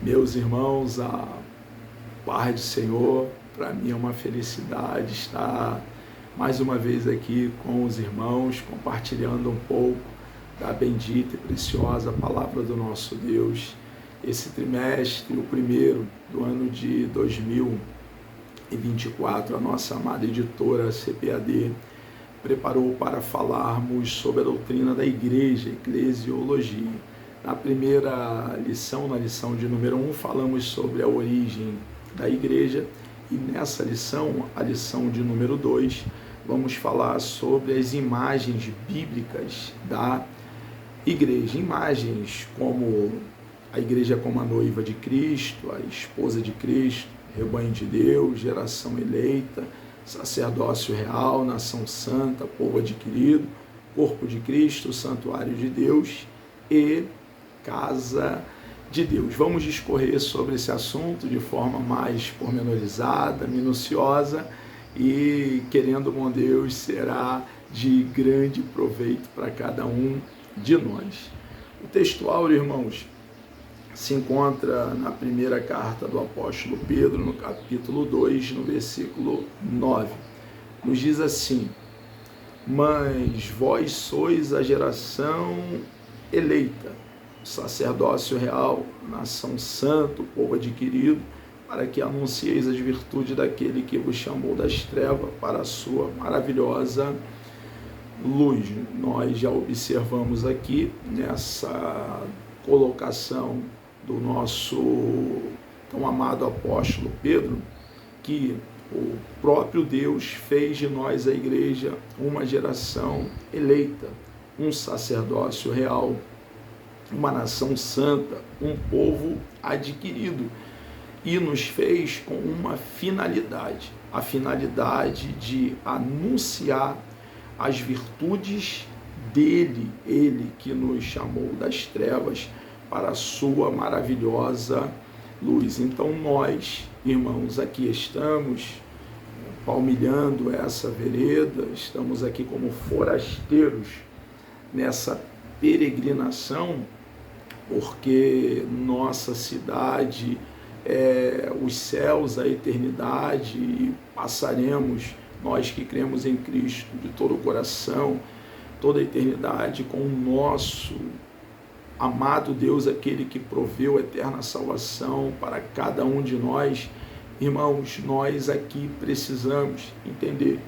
Meus irmãos, a paz do Senhor, para mim é uma felicidade estar mais uma vez aqui com os irmãos, compartilhando um pouco da bendita e preciosa palavra do nosso Deus. Esse trimestre, o primeiro do ano de 2024, a nossa amada editora CPAD preparou para falarmos sobre a doutrina da igreja, eclesiologia. Na primeira lição, na lição de número 1, falamos sobre a origem da igreja, e nessa lição, a lição de número 2, vamos falar sobre as imagens bíblicas da igreja. Imagens como a igreja como a noiva de Cristo, a esposa de Cristo, rebanho de Deus, geração eleita, sacerdócio real, nação santa, povo adquirido, corpo de Cristo, santuário de Deus e casa de Deus. Vamos discorrer sobre esse assunto de forma mais pormenorizada, minuciosa, e querendo bom Deus, será de grande proveito para cada um de nós. O textual, irmãos, se encontra na primeira carta do apóstolo Pedro, no capítulo 2, no versículo 9. Nos diz assim: mas vós sois a geração eleita, sacerdócio real, nação santa, povo adquirido, para que anuncieis as virtudes daquele que vos chamou das trevas para a sua maravilhosa luz. Nós já observamos aqui nessa colocação do nosso tão amado apóstolo Pedro, que o próprio Deus fez de nós, a igreja, uma geração eleita, um sacerdócio real, uma nação santa, um povo adquirido, e nos fez com uma finalidade, a finalidade de anunciar as virtudes dele, ele que nos chamou das trevas para a sua maravilhosa luz. Então nós, irmãos, aqui estamos palmilhando essa vereda, estamos aqui como forasteiros nessa peregrinação, porque nossa cidade é os céus, a eternidade, e passaremos, nós que cremos em Cristo de todo o coração, toda a eternidade com o nosso amado Deus, aquele que proveu a eterna salvação para cada um de nós. Irmãos, nós aqui precisamos entender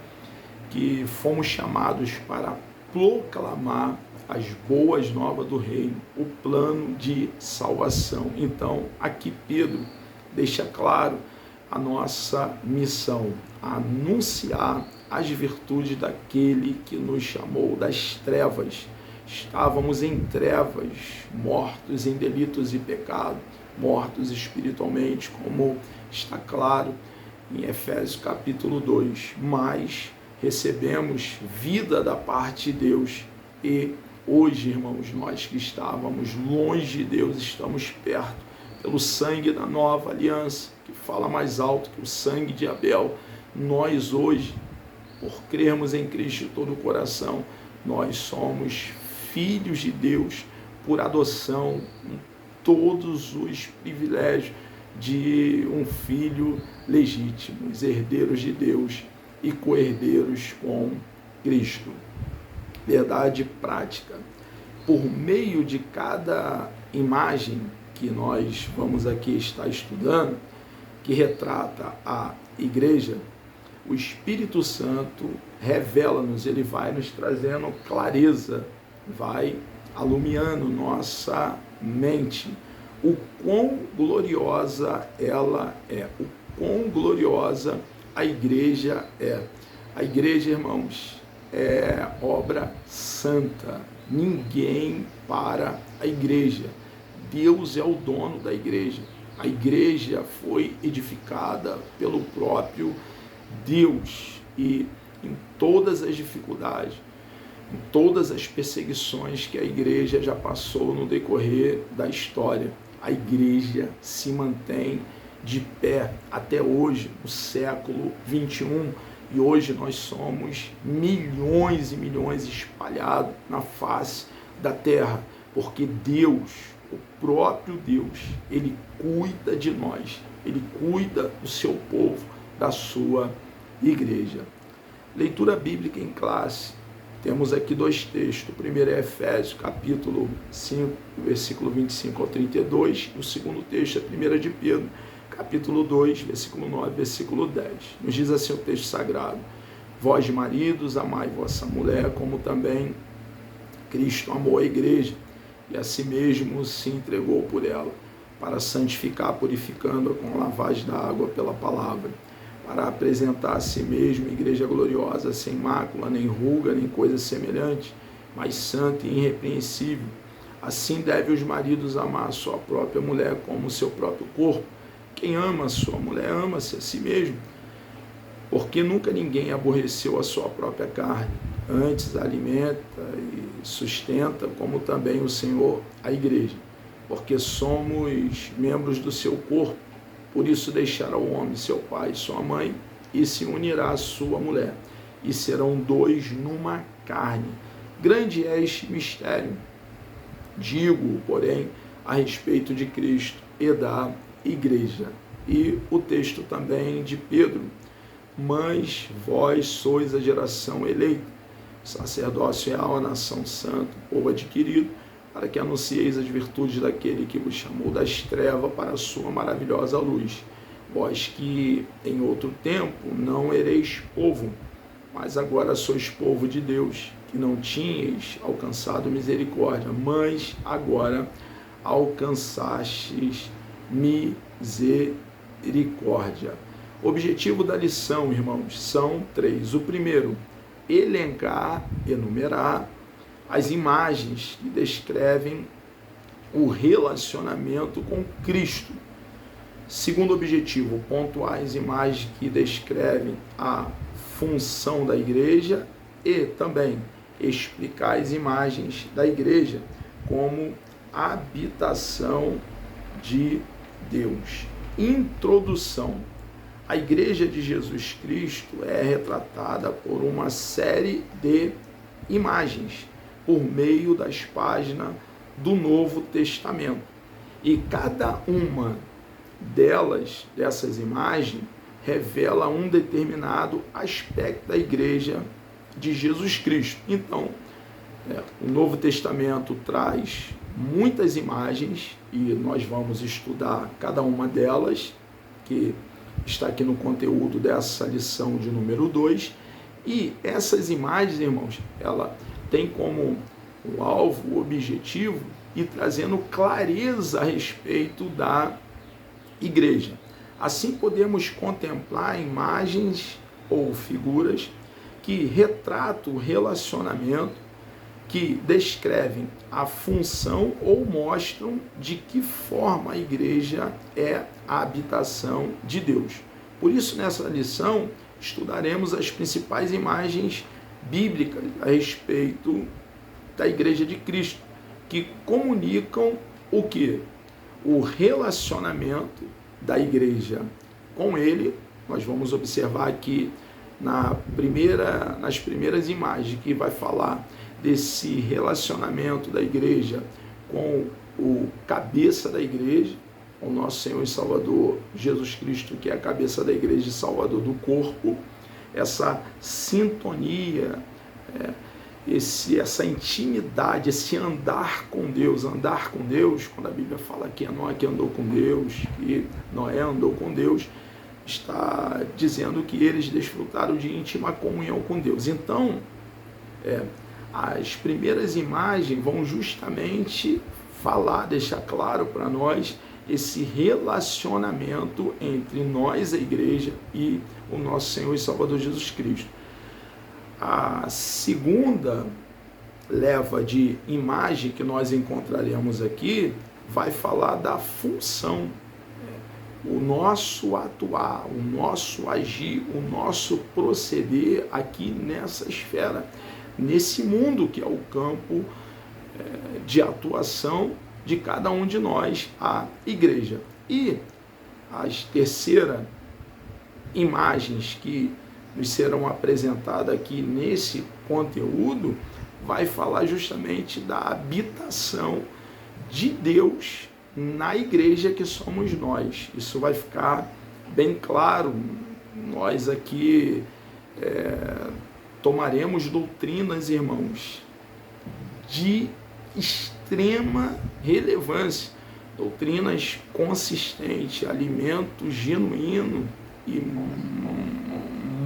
que fomos chamados para proclamar as boas novas do reino, o plano de salvação. Então, aqui Pedro deixa claro a nossa missão, anunciar as virtudes daquele que nos chamou das trevas. Estávamos em trevas, mortos em delitos e pecados, mortos espiritualmente, como está claro em Efésios capítulo 2, mas recebemos vida da parte de Deus, e hoje, irmãos, nós que estávamos longe de Deus, estamos perto, pelo sangue da nova aliança, que fala mais alto que o sangue de Abel. Nós hoje, por crermos em Cristo de todo o coração, nós somos filhos de Deus por adoção, com todos os privilégios de um filho legítimo, herdeiros de Deus e co-herdeiros com Cristo. Verdade prática. Por meio de cada imagem que nós vamos aqui estar estudando, que retrata a igreja, o Espírito Santo revela-nos, ele vai nos trazendo clareza, vai alumiando nossa mente, o quão gloriosa ela é, o quão gloriosa a igreja é. A igreja, irmãos, é obra santa, ninguém para a igreja. Deus é o dono da igreja. A igreja foi edificada pelo próprio Deus, e em todas as dificuldades, em todas as perseguições que a igreja já passou no decorrer da história, a igreja se mantém de pé até hoje, no século 21, e hoje nós somos milhões e milhões espalhados na face da terra, porque Deus, o próprio Deus, ele cuida de nós, ele cuida do seu povo, da sua igreja. Leitura bíblica em classe. Temos aqui dois textos. O primeiro é Efésios, capítulo 5, versículo 25 ao 32. E o segundo texto é 1 de Pedro, capítulo 2, versículo 9, versículo 10. Nos diz assim o texto sagrado: vós, maridos, amai vossa mulher, como também Cristo amou a igreja, e a si mesmo se entregou por ela, para santificar, purificando-a com a lavagem da água pela palavra, para apresentar a si mesmo igreja gloriosa, sem mácula, nem ruga, nem coisa semelhante, mas santa e irrepreensível. Assim devem os maridos amar a sua própria mulher como o seu próprio corpo. Quem ama a sua mulher, ama-se a si mesmo, porque nunca ninguém aborreceu a sua própria carne, antes alimenta e sustenta, como também o Senhor a igreja, porque somos membros do seu corpo. Por isso deixará o homem seu pai e sua mãe, e se unirá à sua mulher, e serão dois numa carne. Grande é este mistério. Digo, porém, a respeito de Cristo e da igreja. E o texto também de Pedro: mas vós sois a geração eleita, sacerdócio real, a nação santa, povo adquirido, para que anuncieis as virtudes daquele que vos chamou das trevas para a sua maravilhosa luz. Vós que em outro tempo não ereis povo, mas agora sois povo de Deus, que não tinhais alcançado misericórdia, mas agora alcançastes misericórdia. O objetivo da lição, irmãos, são três. O primeiro, elencar, enumerar as imagens que descrevem o relacionamento com Cristo. Segundo objetivo, pontuar as imagens que descrevem a função da igreja e também explicar as imagens da igreja como habitação de Deus. Introdução. A igreja de Jesus Cristo é retratada por uma série de imagens por meio das páginas do Novo Testamento. E cada uma dessas imagens, revela um determinado aspecto da igreja de Jesus Cristo. Então, o Novo Testamento traz muitas imagens e nós vamos estudar cada uma delas, que está aqui no conteúdo dessa lição de número 2. E essas imagens, irmãos, ela tem como o alvo, o objetivo, e trazendo clareza a respeito da igreja. Assim podemos contemplar imagens ou figuras que retratam o relacionamento, que descrevem a função ou mostram de que forma a igreja é a habitação de Deus. Por isso, nessa lição, estudaremos as principais imagens bíblicas a respeito da igreja de Cristo, que comunicam o quê? O relacionamento da igreja com ele. Nós vamos observar aqui nas primeiras imagens que vai falar desse relacionamento da igreja com o cabeça da igreja, o nosso Senhor e Salvador Jesus Cristo, que é a cabeça da igreja e Salvador do corpo. Essa sintonia, essa intimidade, esse andar com Deus, quando a Bíblia fala que Noé que andou com Deus, que Noé andou com Deus, está dizendo que eles desfrutaram de íntima comunhão com Deus. Então, as primeiras imagens vão justamente falar, deixar claro para nós esse relacionamento entre nós, a igreja, e o nosso Senhor e Salvador Jesus Cristo. A segunda leva de imagem que nós encontraremos aqui vai falar da função, o nosso atuar, o nosso agir, o nosso proceder aqui nessa esfera, nesse mundo que é o campo de atuação de cada um de nós, a igreja. E as terceiras imagens que nos serão apresentadas aqui nesse conteúdo vai falar justamente da habitação de Deus na igreja que somos nós. Isso vai ficar bem claro. Nós aqui tomaremos doutrinas, irmãos, de extrema relevância, doutrinas consistentes, alimento genuíno e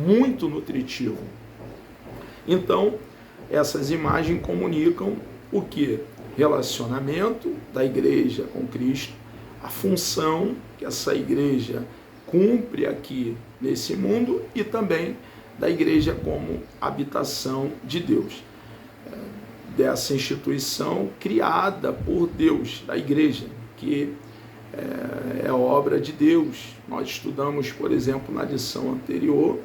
muito nutritivo. Então, essas imagens comunicam o que? Relacionamento da igreja com Cristo, a função que essa igreja cumpre aqui nesse mundo e também da igreja como habitação de Deus, dessa instituição criada por Deus, da igreja, que é obra de Deus. Nós estudamos, por exemplo, na lição anterior,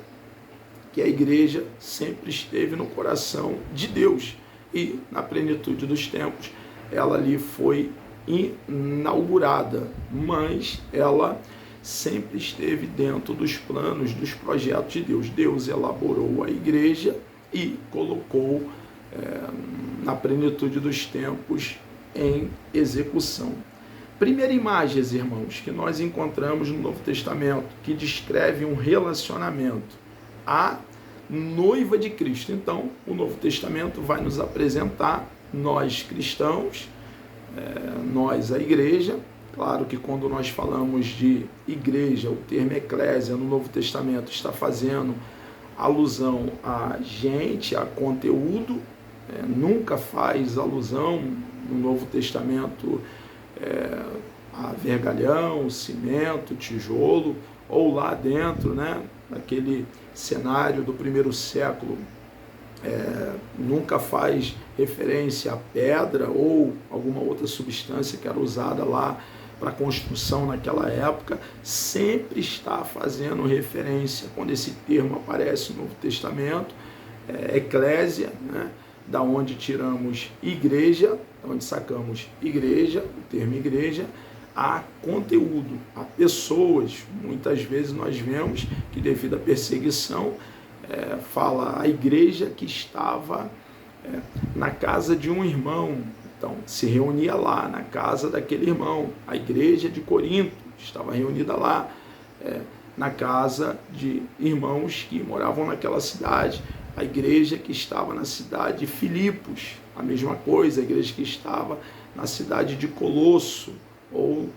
que a igreja sempre esteve no coração de Deus e, na plenitude dos tempos, ela ali foi inaugurada, mas ela sempre esteve dentro dos planos, dos projetos de Deus. Deus elaborou a igreja e colocou na plenitude dos tempos em execução. Primeira imagem, irmãos, que nós encontramos no Novo Testamento, que descreve um relacionamento, a noiva de Cristo. Então, o Novo Testamento vai nos apresentar nós cristãos, nós a igreja. Claro que quando nós falamos de igreja, o termo eclésia no Novo Testamento está fazendo alusão a gente, a conteúdo, nunca faz alusão no Novo Testamento a vergalhão, cimento, tijolo, ou lá dentro, né, naquele cenário do primeiro século, nunca faz referência a pedra ou alguma outra substância que era usada lá para construção naquela época. Sempre está fazendo referência, quando esse termo aparece no Novo Testamento, eclésia, né, da onde tiramos igreja, da onde sacamos igreja, o termo igreja, a conteúdo, a pessoas. Muitas vezes nós vemos que, devido à perseguição, fala a igreja que estava na casa de um irmão. Então, se reunia lá na casa daquele irmão. A igreja de Corinto estava reunida lá, na casa de irmãos que moravam naquela cidade. A igreja que estava na cidade de Filipos, a mesma coisa. A igreja que estava na cidade de Colosso, ou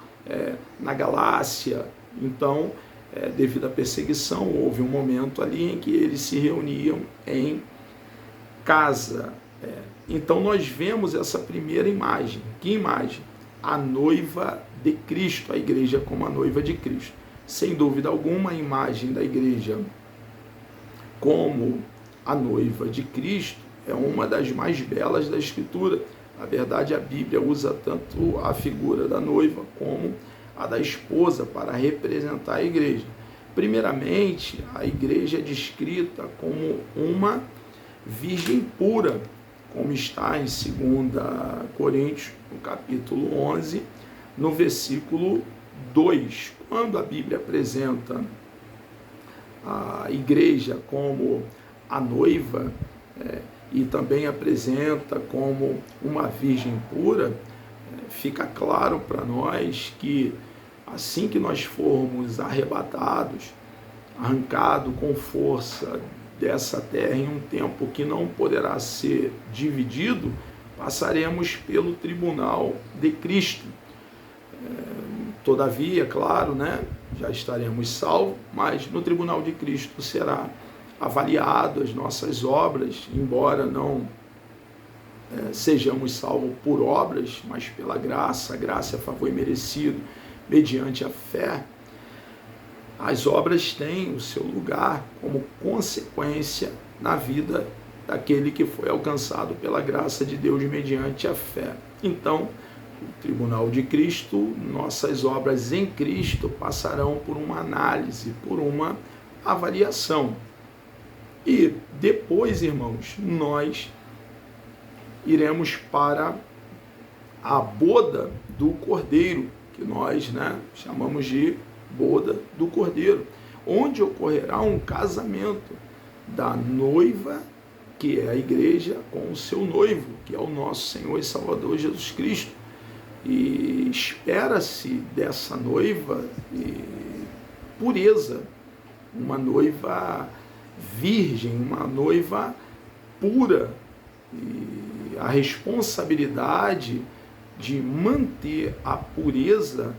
na Galácia. Então, devido à perseguição, houve um momento ali em que eles se reuniam em casa. Então nós vemos essa primeira imagem. Que imagem? A noiva de Cristo, a igreja como a noiva de Cristo. Sem dúvida alguma, a imagem da igreja como a noiva de Cristo é uma das mais belas da Escritura. Na verdade, a Bíblia usa tanto a figura da noiva como a da esposa para representar a igreja. Primeiramente, a igreja é descrita como uma virgem pura, como está em 2 Coríntios, no capítulo 11, no versículo 2. Quando a Bíblia apresenta a igreja como a noiva, e também apresenta como uma virgem pura, fica claro para nós que assim que nós formos arrebatados, arrancados com força dessa terra em um tempo que não poderá ser dividido, passaremos pelo tribunal de Cristo. Todavia, claro, né, já estaremos salvos, mas no tribunal de Cristo será avaliado as nossas obras, embora não sejamos salvos por obras, mas pela graça. A graça é favor imerecido, mediante a fé. As obras têm o seu lugar como consequência na vida daquele que foi alcançado pela graça de Deus mediante a fé. Então, o tribunal de Cristo, nossas obras em Cristo passarão por uma análise, por uma avaliação. E depois, irmãos, nós iremos para a boda do Cordeiro, que nós chamamos de boda do Cordeiro, onde ocorrerá um casamento da noiva, que é a igreja, com o seu noivo, que é o nosso Senhor e Salvador Jesus Cristo. E espera-se dessa noiva pureza, uma noiva virgem, uma noiva pura. E a responsabilidade de manter a pureza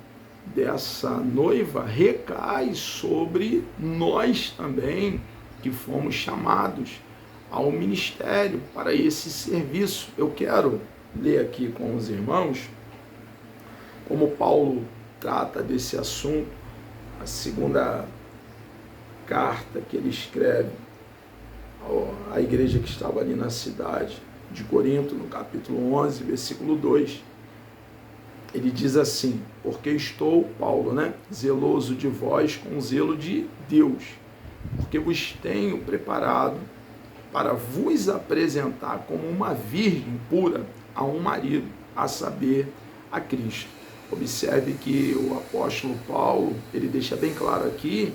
dessa noiva recai sobre nós também, que fomos chamados ao ministério para esse serviço. Eu quero ler aqui com os irmãos como Paulo trata desse assunto, a segunda carta que ele escreve à igreja que estava ali na cidade de Corinto, no capítulo 11, versículo 2. Ele diz assim: porque estou, Paulo, zeloso de vós com zelo de Deus, porque vos tenho preparado para vos apresentar como uma virgem pura a um marido, a saber, a Cristo. Observe que o apóstolo Paulo, ele deixa bem claro aqui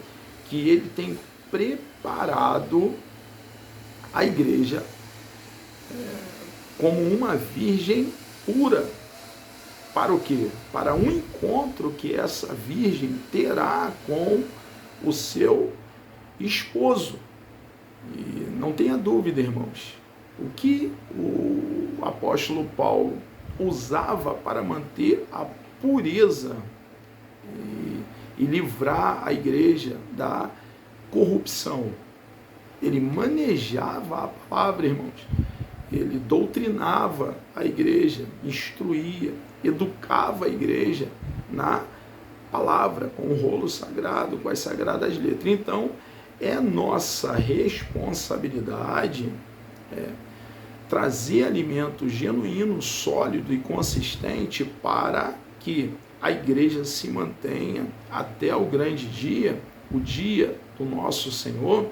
que ele tem preparado a igreja como uma virgem pura. Para o quê? Para um encontro que essa virgem terá com o seu esposo. E não tenha dúvida, irmãos, o que o apóstolo Paulo usava para manter a pureza e livrar a igreja da corrupção. Ele manejava a palavra, irmãos. Ele doutrinava a igreja, instruía, educava a igreja na palavra, com o rolo sagrado, com as sagradas letras. Então, é nossa responsabilidade trazer alimento genuíno, sólido e consistente para que a igreja se mantenha até o grande dia, o dia do nosso Senhor,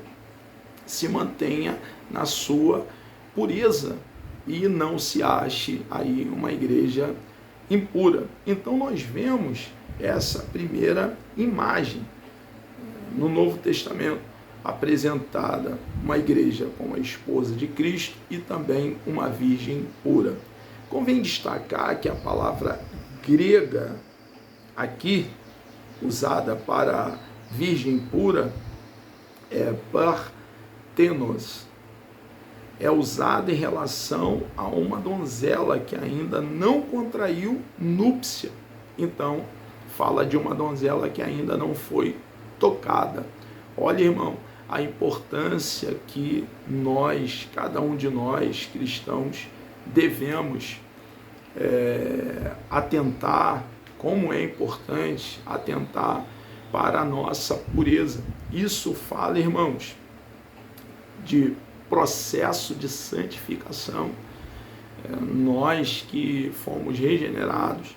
se mantenha na sua pureza e não se ache aí uma igreja impura. Então nós vemos essa primeira imagem no Novo Testamento, apresentada uma igreja como a esposa de Cristo e também uma virgem pura. Convém destacar que a palavra grega aqui, usada para virgem pura, é parthenos. É usada em relação a uma donzela que ainda não contraiu núpcia. Então, fala de uma donzela que ainda não foi tocada. Olha, irmão, a importância que nós, cada um de nós, cristãos, devemos atentar, como é importante atentar para a nossa pureza. Isso fala, irmãos, de processo de santificação. Nós que fomos regenerados,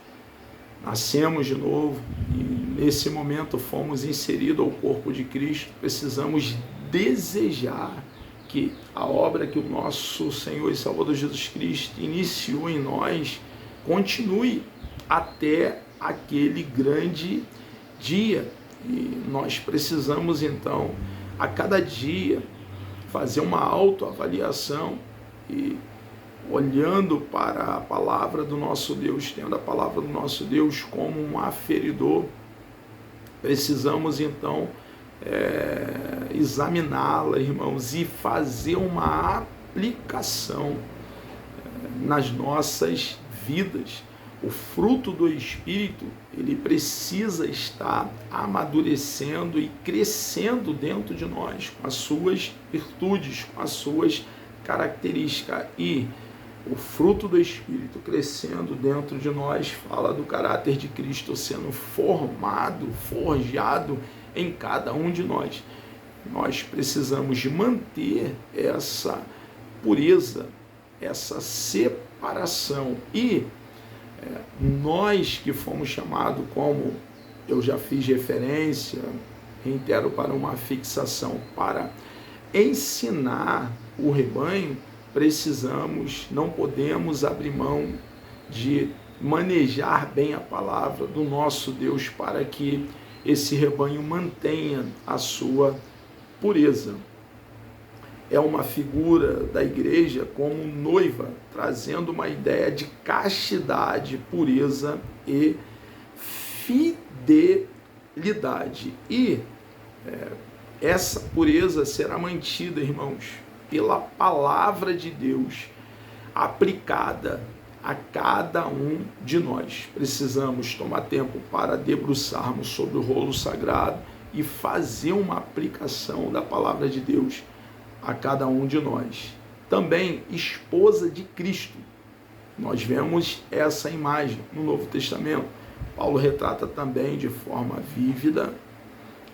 nascemos de novo e nesse momento fomos inseridos ao corpo de Cristo, precisamos desejar que a obra que o nosso Senhor e Salvador Jesus Cristo iniciou em nós continue até aquele grande dia. E nós precisamos então a cada dia fazer uma autoavaliação e olhando para a palavra do nosso Deus, tendo a palavra do nosso Deus como um aferidor, precisamos então examiná-la, irmãos, e fazer uma aplicação nas nossas vidas. O fruto do Espírito, ele precisa estar amadurecendo e crescendo dentro de nós, com as suas virtudes, com as suas características. E o fruto do Espírito crescendo dentro de nós fala do caráter de Cristo sendo formado, forjado em cada um de nós. Nós precisamos de manter essa pureza, essa separação. E nós que fomos chamados, como eu já fiz referência, reitero, para uma fixação, para ensinar o rebanho, precisamos, não podemos abrir mão de manejar bem a palavra do nosso Deus para que esse rebanho mantenha a sua pureza. É uma figura da igreja como noiva, trazendo uma ideia de castidade, pureza e fidelidade. E essa pureza será mantida, irmãos, pela palavra de Deus aplicada a cada um de nós. Precisamos tomar tempo para debruçarmos sobre o rolo sagrado e fazer uma aplicação da palavra de Deus a cada um de nós. Também esposa de Cristo. Nós vemos essa imagem no Novo Testamento. Paulo retrata também de forma vívida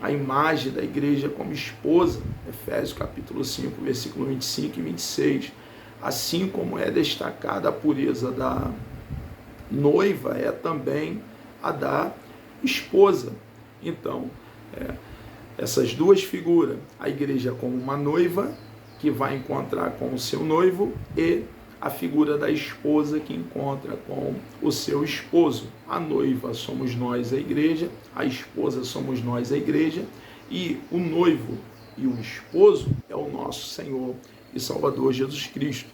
a imagem da igreja como esposa, Efésios capítulo 5, versículo 25 e 26. Assim como é destacada a pureza da noiva, é também a da esposa. Então, essas duas figuras, a igreja como uma noiva que vai encontrar com o seu noivo e a figura da esposa que encontra com o seu esposo. A noiva somos nós, a igreja, a esposa somos nós, a igreja, e o noivo e o esposo é o nosso Senhor e Salvador Jesus Cristo.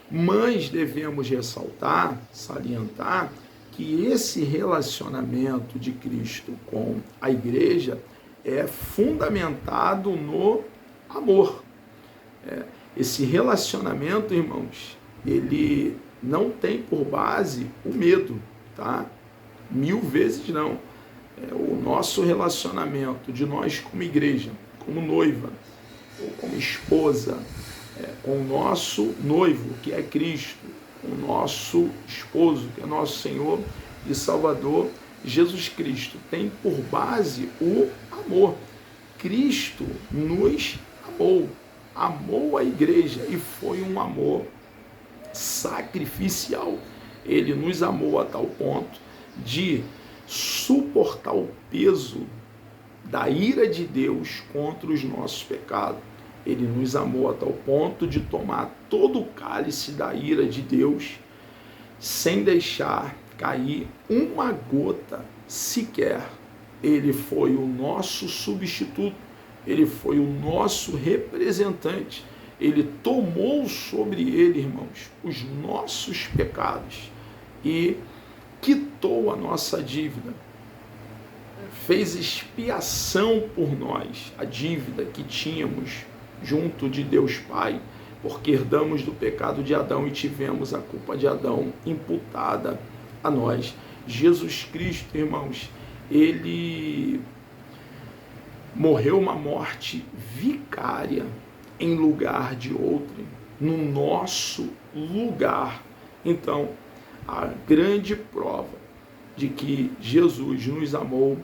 Mas devemos ressaltar, salientar, que esse relacionamento de Cristo com a igreja é fundamentado no amor. Esse relacionamento, irmãos, ele não tem por base o medo, tá? 1000 vezes não. O nosso relacionamento de nós como igreja, como noiva, ou como esposa, com o nosso noivo, que é Cristo, com o nosso esposo, que é nosso Senhor e Salvador, Jesus Cristo, tem por base o amor. Cristo nos amou a igreja, e foi um amor sacrificial. Ele nos amou a tal ponto de suportar o peso da ira de Deus contra os nossos pecados. Ele nos amou a tal ponto de tomar todo o cálice da ira de Deus sem deixar cair uma gota sequer. Ele foi o nosso substituto, ele foi o nosso representante. Ele tomou sobre ele, irmãos, os nossos pecados e quitou a nossa dívida. Fez expiação por nós, a dívida que tínhamos junto de Deus Pai, porque herdamos do pecado de Adão e tivemos a culpa de Adão imputada a nós. Jesus Cristo, irmãos, ele morreu uma morte vicária em lugar de outrem, no nosso lugar. Então, a grande prova de que Jesus nos amou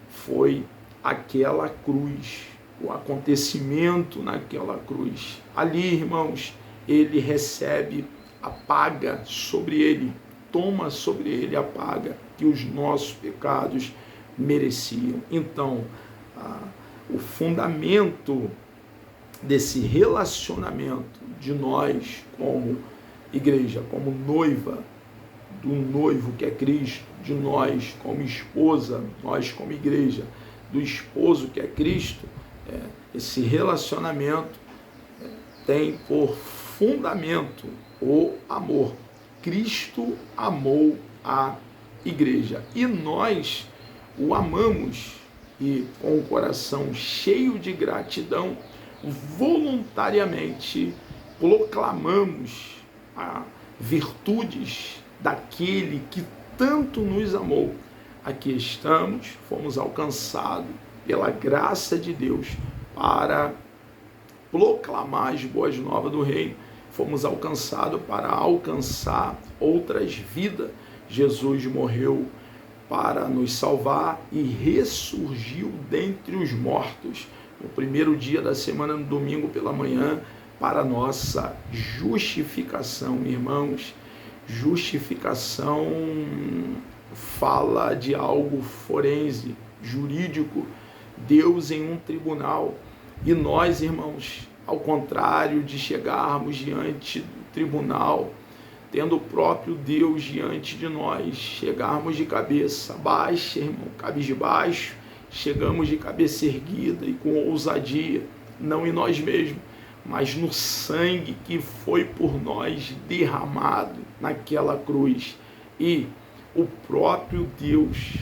foi aquela cruz, o acontecimento naquela cruz. Ali, irmãos, ele recebe a paga sobre ele, toma sobre ele a paga que os nossos pecados mereciam. Então, o fundamento desse relacionamento de nós como igreja, como noiva do noivo que é Cristo, de nós como esposa, nós como igreja, do esposo que é Cristo, esse relacionamento tem por fundamento o amor. Cristo amou a igreja e nós o amamos, e com o coração cheio de gratidão, voluntariamente proclamamos as virtudes daquele que tanto nos amou. Aqui estamos, fomos alcançados pela graça de Deus para proclamar as boas novas do reino. Fomos alcançados para alcançar outras vidas. Jesus morreu para nos salvar e ressurgiu dentre os mortos no primeiro dia da semana, no domingo pela manhã, para nossa justificação. Irmãos, justificação fala de algo forense, jurídico, Deus em um tribunal, e nós, irmãos, ao contrário de chegarmos diante do tribunal, tendo o próprio Deus diante de nós, chegarmos de cabeça baixa, irmão, cabisbaixo, chegamos de cabeça erguida e com ousadia, não em nós mesmos, mas no sangue que foi por nós derramado naquela cruz. E o próprio Deus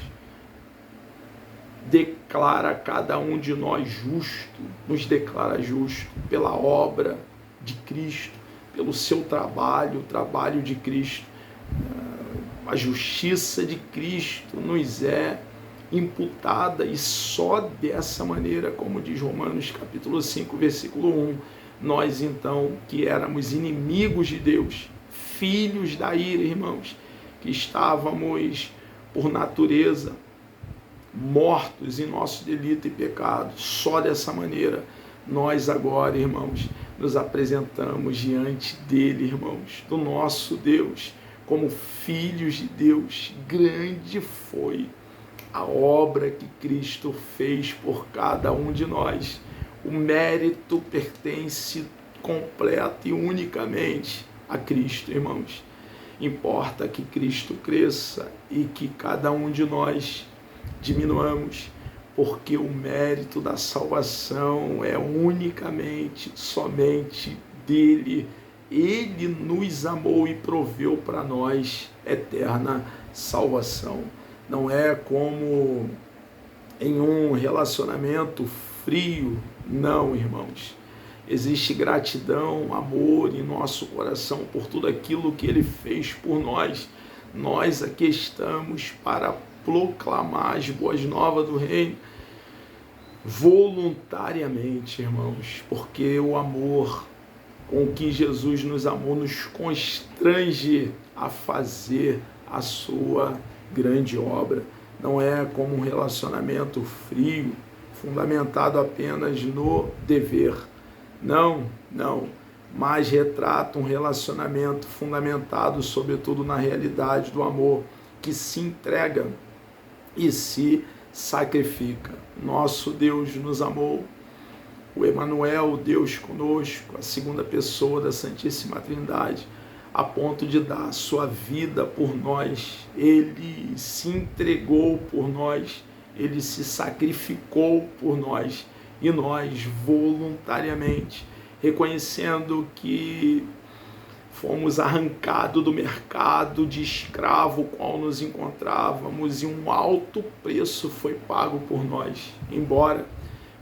declara cada um de nós justo, nos declara justo pela obra de Cristo, pelo seu trabalho, o trabalho de Cristo. A justiça de Cristo nos é imputada e só dessa maneira, como diz Romanos capítulo 5, versículo 1, nós então, que éramos inimigos de Deus, filhos da ira, irmãos, que estávamos por natureza mortos em nosso delito e pecado, só dessa maneira nós agora, irmãos, nos apresentamos diante dele, irmãos, do nosso Deus, como filhos de Deus. Grande foi a obra que Cristo fez por cada um de nós. O mérito pertence completo e unicamente a Cristo, irmãos. Importa que Cristo cresça e que cada um de nós diminuamos, porque o mérito da salvação é unicamente, somente dele. Ele nos amou e proveu para nós eterna salvação. Não é como em um relacionamento frio, não, irmãos. Existe gratidão, amor em nosso coração por tudo aquilo que ele fez por nós. Nós aqui estamos para proclamar as boas novas do reino voluntariamente, irmãos, porque o amor com que Jesus nos amou nos constrange a fazer a sua grande obra. Não é como um relacionamento frio, fundamentado apenas no dever. Não, mas retrata um relacionamento fundamentado sobretudo na realidade do amor, que se entrega e se sacrifica. Nosso Deus nos amou, o Emanuel, Deus conosco, a segunda pessoa da Santíssima Trindade, a ponto de dar a sua vida por nós. Ele se entregou por nós, ele se sacrificou por nós, e nós voluntariamente, reconhecendo que fomos arrancados do mercado de escravo qual nos encontrávamos, e um alto preço foi pago por nós. Embora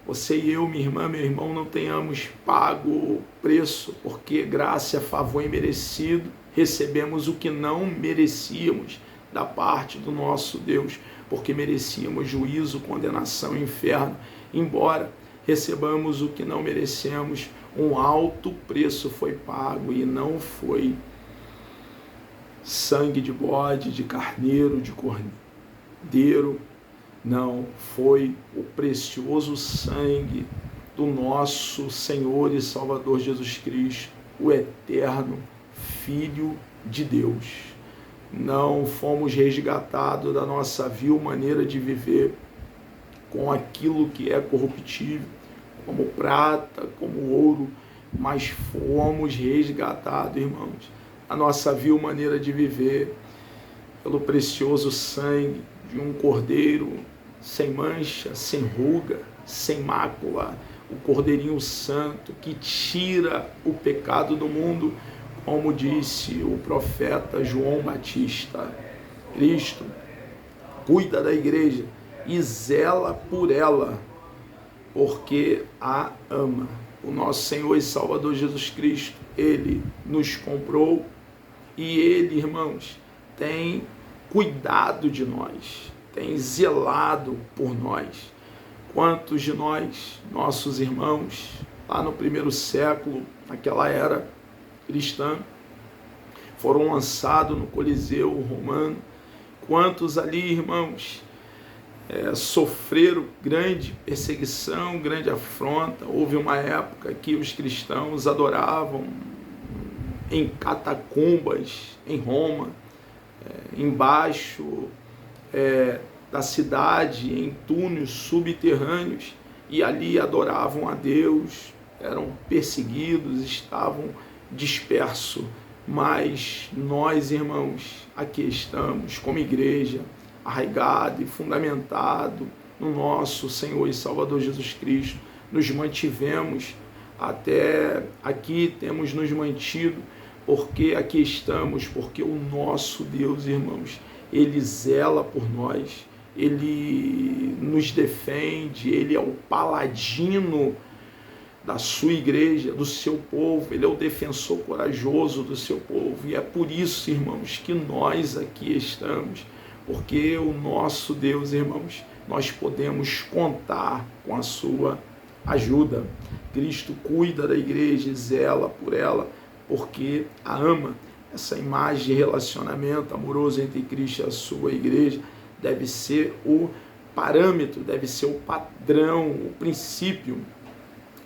você e eu, minha irmã, meu irmão, não tenhamos pago preço, porque graça, favor imerecido, recebemos o que não merecíamos da parte do nosso Deus, porque merecíamos juízo, condenação e inferno. Embora recebamos o que não merecemos, um alto preço foi pago, e não foi sangue de bode, de carneiro, de cordeiro, não, foi o precioso sangue do nosso Senhor e Salvador Jesus Cristo, o eterno Filho de Deus. Não fomos resgatados da nossa vil maneira de viver com aquilo que é corruptível, como prata, como ouro, mas fomos resgatados, irmãos, a nossa vil maneira de viver pelo precioso sangue de um cordeiro sem mancha, sem ruga, sem mácula, o Cordeirinho Santo que tira o pecado do mundo, como disse o profeta João Batista. Cristo cuida da igreja e zela por ela, porque a ama. O nosso Senhor e Salvador Jesus Cristo, ele nos comprou e ele, irmãos, tem cuidado de nós, tem zelado por nós. Quantos de nós, nossos irmãos, lá no primeiro século, naquela era cristã, foram lançados no Coliseu Romano? Quantos ali, irmãos, sofreram grande perseguição, grande afronta? Houve uma época que os cristãos adoravam em catacumbas em Roma, embaixo da cidade, em túneis subterrâneos, e ali adoravam a Deus, eram perseguidos, estavam dispersos. Mas nós, irmãos, aqui estamos como igreja, arraigado e fundamentado no nosso Senhor e Salvador Jesus Cristo. Nos mantivemos até aqui, temos nos mantido, porque aqui estamos, porque o nosso Deus, irmãos, Ele zela por nós, Ele nos defende, Ele é o paladino da sua igreja, do seu povo, Ele é o defensor corajoso do seu povo, e é por isso, irmãos, que nós aqui estamos, porque o nosso Deus, irmãos, nós podemos contar com a sua ajuda. Cristo cuida da igreja e zela por ela, porque a ama. Essa imagem de relacionamento amoroso entre Cristo e a sua igreja deve ser o parâmetro, deve ser o padrão, o princípio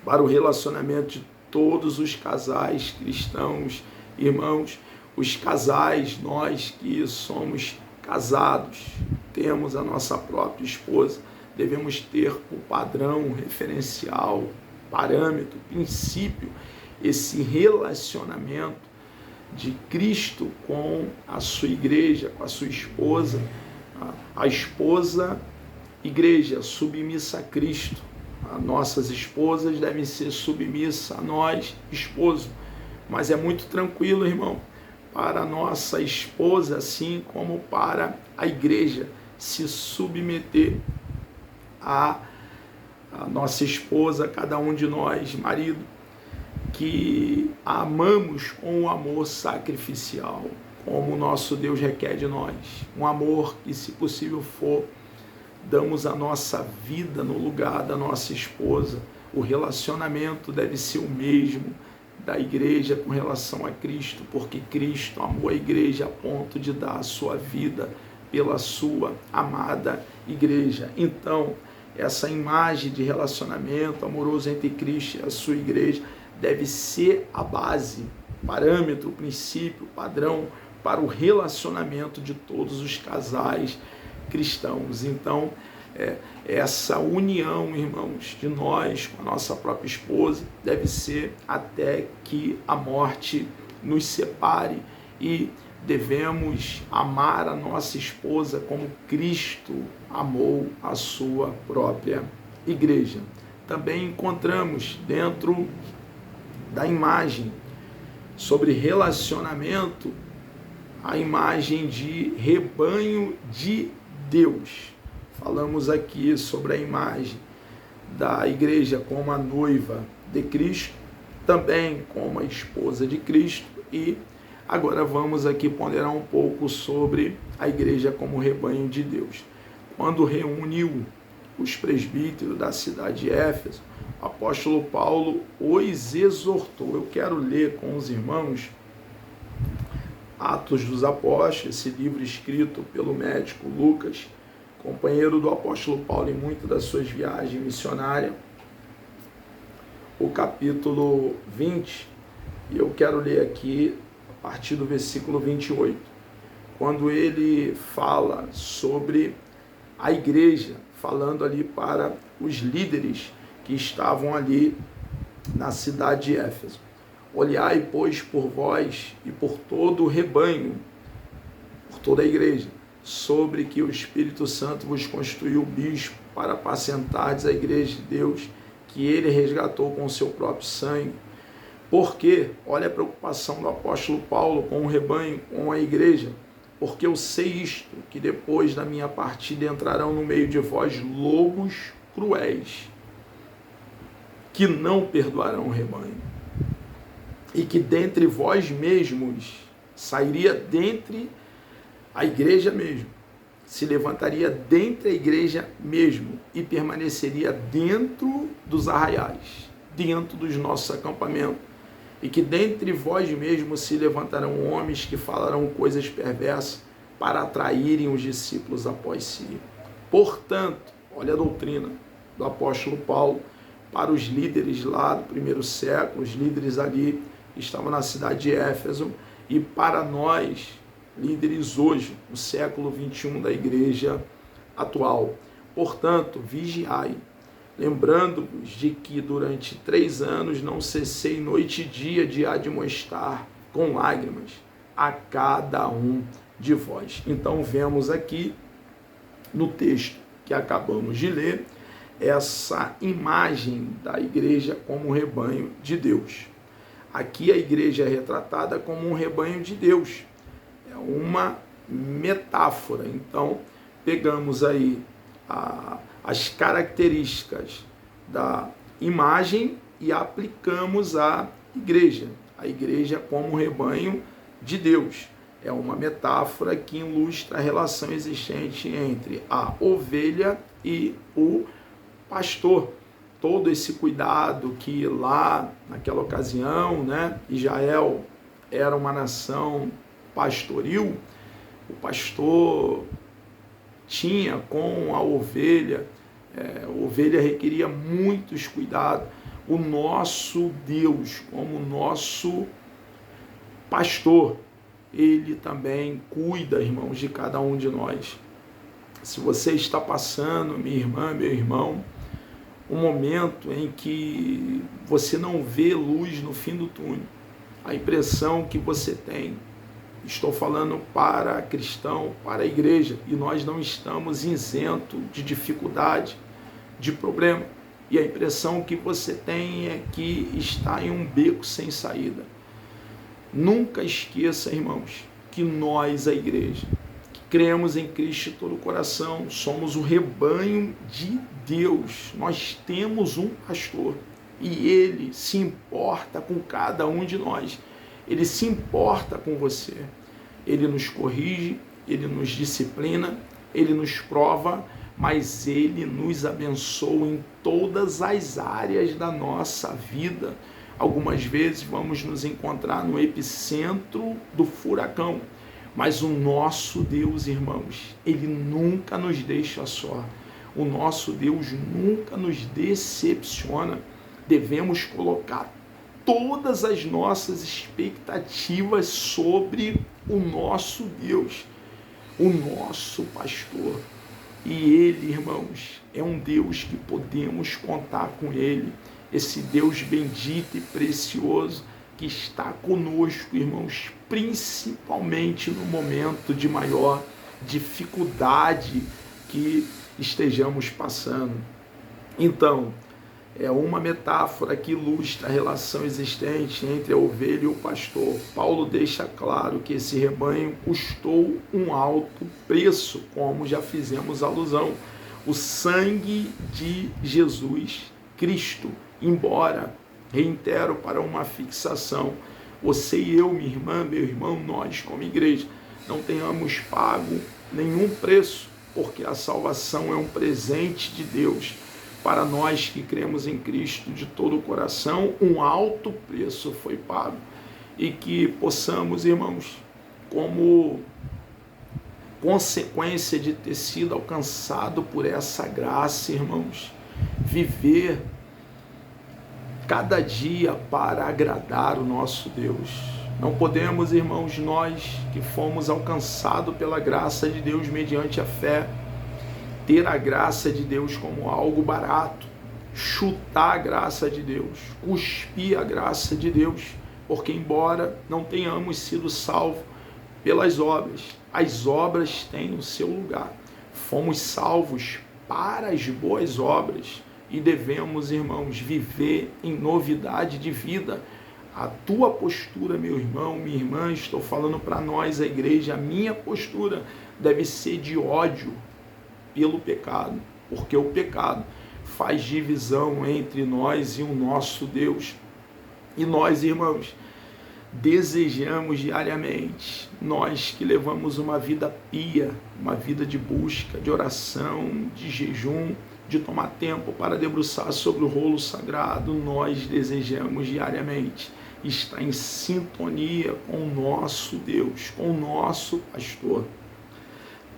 para o relacionamento de todos os casais cristãos, irmãos, os casais, nós que somos casados, temos a nossa própria esposa, devemos ter o padrão, referencial, parâmetro, princípio, esse relacionamento de Cristo com a sua igreja, com a sua esposa, a esposa, igreja, submissa a Cristo. As nossas esposas devem ser submissas a nós, esposo. Mas é muito tranquilo, irmão, para a nossa esposa, assim como para a igreja, se submeter a nossa esposa, cada um de nós, marido, que a amamos com um amor sacrificial, como o nosso Deus requer de nós. Um amor que, se possível for, damos a nossa vida no lugar da nossa esposa. O relacionamento deve ser o mesmo da igreja com relação a Cristo, porque Cristo amou a igreja a ponto de dar a sua vida pela sua amada igreja. Então, essa imagem de relacionamento amoroso entre Cristo e a sua igreja deve ser a base, parâmetro, princípio, padrão para o relacionamento de todos os casais cristãos. Então, essa união, irmãos, de nós com a nossa própria esposa deve ser até que a morte nos separe, e devemos amar a nossa esposa como Cristo amou a sua própria igreja. Também encontramos dentro da imagem sobre relacionamento a imagem de rebanho de Deus. Falamos aqui sobre a imagem da igreja como a noiva de Cristo, também como a esposa de Cristo, e agora vamos aqui ponderar um pouco sobre a igreja como rebanho de Deus. Quando reuniu os presbíteros da cidade de Éfeso, o apóstolo Paulo os exortou. Eu quero ler com os irmãos Atos dos Apóstolos, esse livro escrito pelo médico Lucas, companheiro do apóstolo Paulo em muitas das suas viagens missionárias, o capítulo 20, e eu quero ler aqui a partir do versículo 28, quando ele fala sobre a igreja, falando ali para os líderes que estavam ali na cidade de Éfeso. Olhai, pois, por vós e por todo o rebanho, por toda a igreja, sobre que o Espírito Santo vos constituiu bispo para apacentardes a igreja de Deus, que ele resgatou com o seu próprio sangue. Porque, olha a preocupação do apóstolo Paulo com o rebanho, com a igreja, porque eu sei isto, que depois da minha partida entrarão no meio de vós lobos cruéis, que não perdoarão o rebanho, e que dentre vós mesmos sairia dentre a igreja mesmo, se levantaria dentre a igreja mesmo e permaneceria dentro dos arraiais, dentro dos nossos acampamentos, e que dentre vós mesmos se levantarão homens que falarão coisas perversas para atraírem os discípulos após si. Portanto, olha a doutrina do apóstolo Paulo para os líderes lá do primeiro século, os líderes ali que estavam na cidade de Éfeso, e para nós, líderes hoje, no século 21 da igreja atual. Portanto, vigiai, lembrando-vos de que durante 3 anos não cessei noite e dia de admoestar com lágrimas a cada um de vós. Então vemos aqui no texto que acabamos de ler essa imagem da igreja como um rebanho de Deus. Aqui a igreja é retratada como um rebanho de Deus. É uma metáfora. Então, pegamos aí as características da imagem e aplicamos à igreja. A igreja como rebanho de Deus. É uma metáfora que ilustra a relação existente entre a ovelha e o pastor. Todo esse cuidado que lá naquela ocasião, né, Israel era uma nação pastoril, o pastor tinha com a ovelha requeria muitos cuidados. O nosso Deus, como nosso pastor, ele também cuida, irmãos, de cada um de nós. Se você está passando, minha irmã, meu irmão, um momento em que você não vê luz no fim do túnel, a impressão que você tem, estou falando para cristão, para a igreja, e nós não estamos isentos de dificuldade, de problema, e a impressão que você tem é que está em um beco sem saída. Nunca esqueça, irmãos, que nós, a igreja, que cremos em Cristo de todo o coração, somos o rebanho de Deus. Nós temos um pastor e ele se importa com cada um de nós. Ele se importa com você. Ele nos corrige, ele nos disciplina, ele nos prova, mas ele nos abençoa em todas as áreas da nossa vida. Algumas vezes vamos nos encontrar no epicentro do furacão, mas o nosso Deus, irmãos, ele nunca nos deixa só. O nosso Deus nunca nos decepciona. Devemos colocar todas as nossas expectativas sobre o nosso Deus, o nosso pastor. E ele, irmãos, é um Deus que podemos contar com ele. Esse Deus bendito e precioso que está conosco, irmãos, principalmente no momento de maior dificuldade que estejamos passando. Então, é uma metáfora que ilustra a relação existente entre a ovelha e o pastor. Paulo deixa claro que esse rebanho custou um alto preço, como já fizemos alusão. O sangue de Jesus Cristo. Embora, reitero, para uma fixação, você e eu, minha irmã, meu irmão, nós como igreja, não tenhamos pago nenhum preço, porque a salvação é um presente de Deus. Para nós que cremos em Cristo de todo o coração, um alto preço foi pago. E que possamos, irmãos, como consequência de ter sido alcançado por essa graça, irmãos, viver cada dia para agradar o nosso Deus. Não podemos, irmãos, nós que fomos alcançados pela graça de Deus mediante a fé, ter a graça de Deus como algo barato, chutar a graça de Deus, cuspir a graça de Deus, porque embora não tenhamos sido salvos pelas obras, as obras têm o seu lugar. Fomos salvos para as boas obras e devemos, irmãos, viver em novidade de vida. A tua postura, meu irmão, minha irmã, estou falando para nós, a igreja, a minha postura deve ser de ódio pelo pecado, porque o pecado faz divisão entre nós e o nosso Deus. E nós, irmãos, desejamos diariamente, nós que levamos uma vida pia, uma vida de busca, de oração, de jejum, de tomar tempo para debruçar sobre o rolo sagrado, nós desejamos diariamente estar em sintonia com o nosso Deus, com o nosso pastor.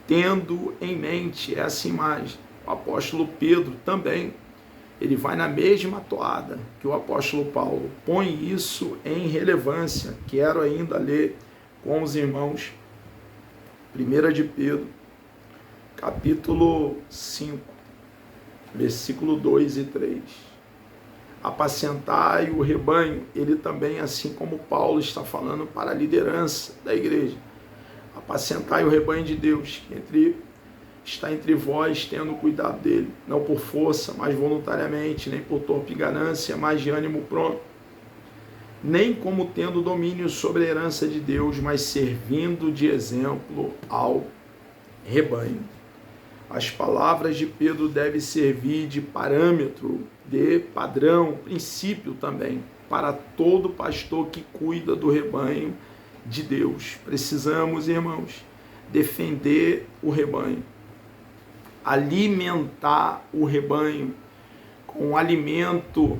Tendo em mente essa imagem, o apóstolo Pedro também, ele vai na mesma toada que o apóstolo Paulo, põe isso em relevância. Quero ainda ler com os irmãos 1 de Pedro, capítulo 5, versículo 2 e 3. Apacentai o rebanho, ele também, assim como Paulo está falando para a liderança da igreja, apacentai o rebanho de Deus, que está entre vós, tendo cuidado dele, não por força, mas voluntariamente, nem por torpe ganância, mas de ânimo pronto. nem como tendo domínio sobre a herança de Deus, mas servindo de exemplo ao rebanho. As palavras de Pedro devem servir de parâmetro, de padrão, princípio também, para todo pastor que cuida do rebanho de Deus. Precisamos, irmãos, defender o rebanho, alimentar o rebanho com alimento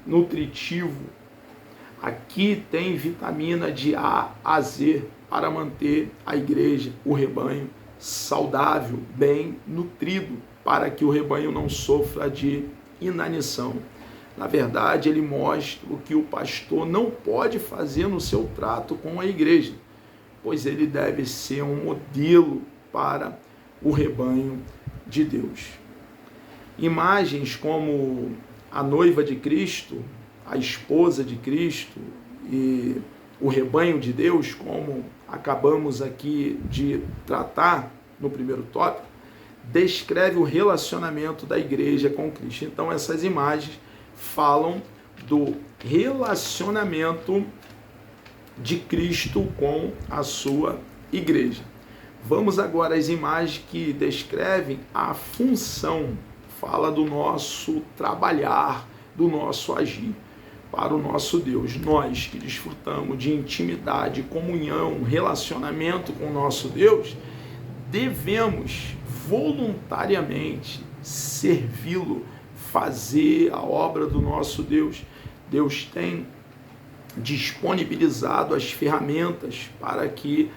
nutritivo. Aqui tem vitamina de A a Z para manter a igreja, o rebanho, saudável, bem nutrido, para que o rebanho não sofra de inanição. Na verdade, ele mostra o que o pastor não pode fazer no seu trato com a igreja, pois ele deve ser um modelo para o rebanho de Deus. Imagens como a noiva de Cristo, a esposa de Cristo e o rebanho de Deus, como acabamos aqui de tratar no primeiro tópico, descreve o relacionamento da igreja com Cristo. Então, essas imagens falam do relacionamento de Cristo com a sua igreja. Vamos agora às imagens que descrevem a função, fala do nosso trabalhar, do nosso agir para o nosso Deus. Nós que desfrutamos de intimidade, comunhão, relacionamento com o nosso Deus, devemos voluntariamente servi-lo, fazer a obra do nosso Deus. Deus tem disponibilizado as ferramentas para que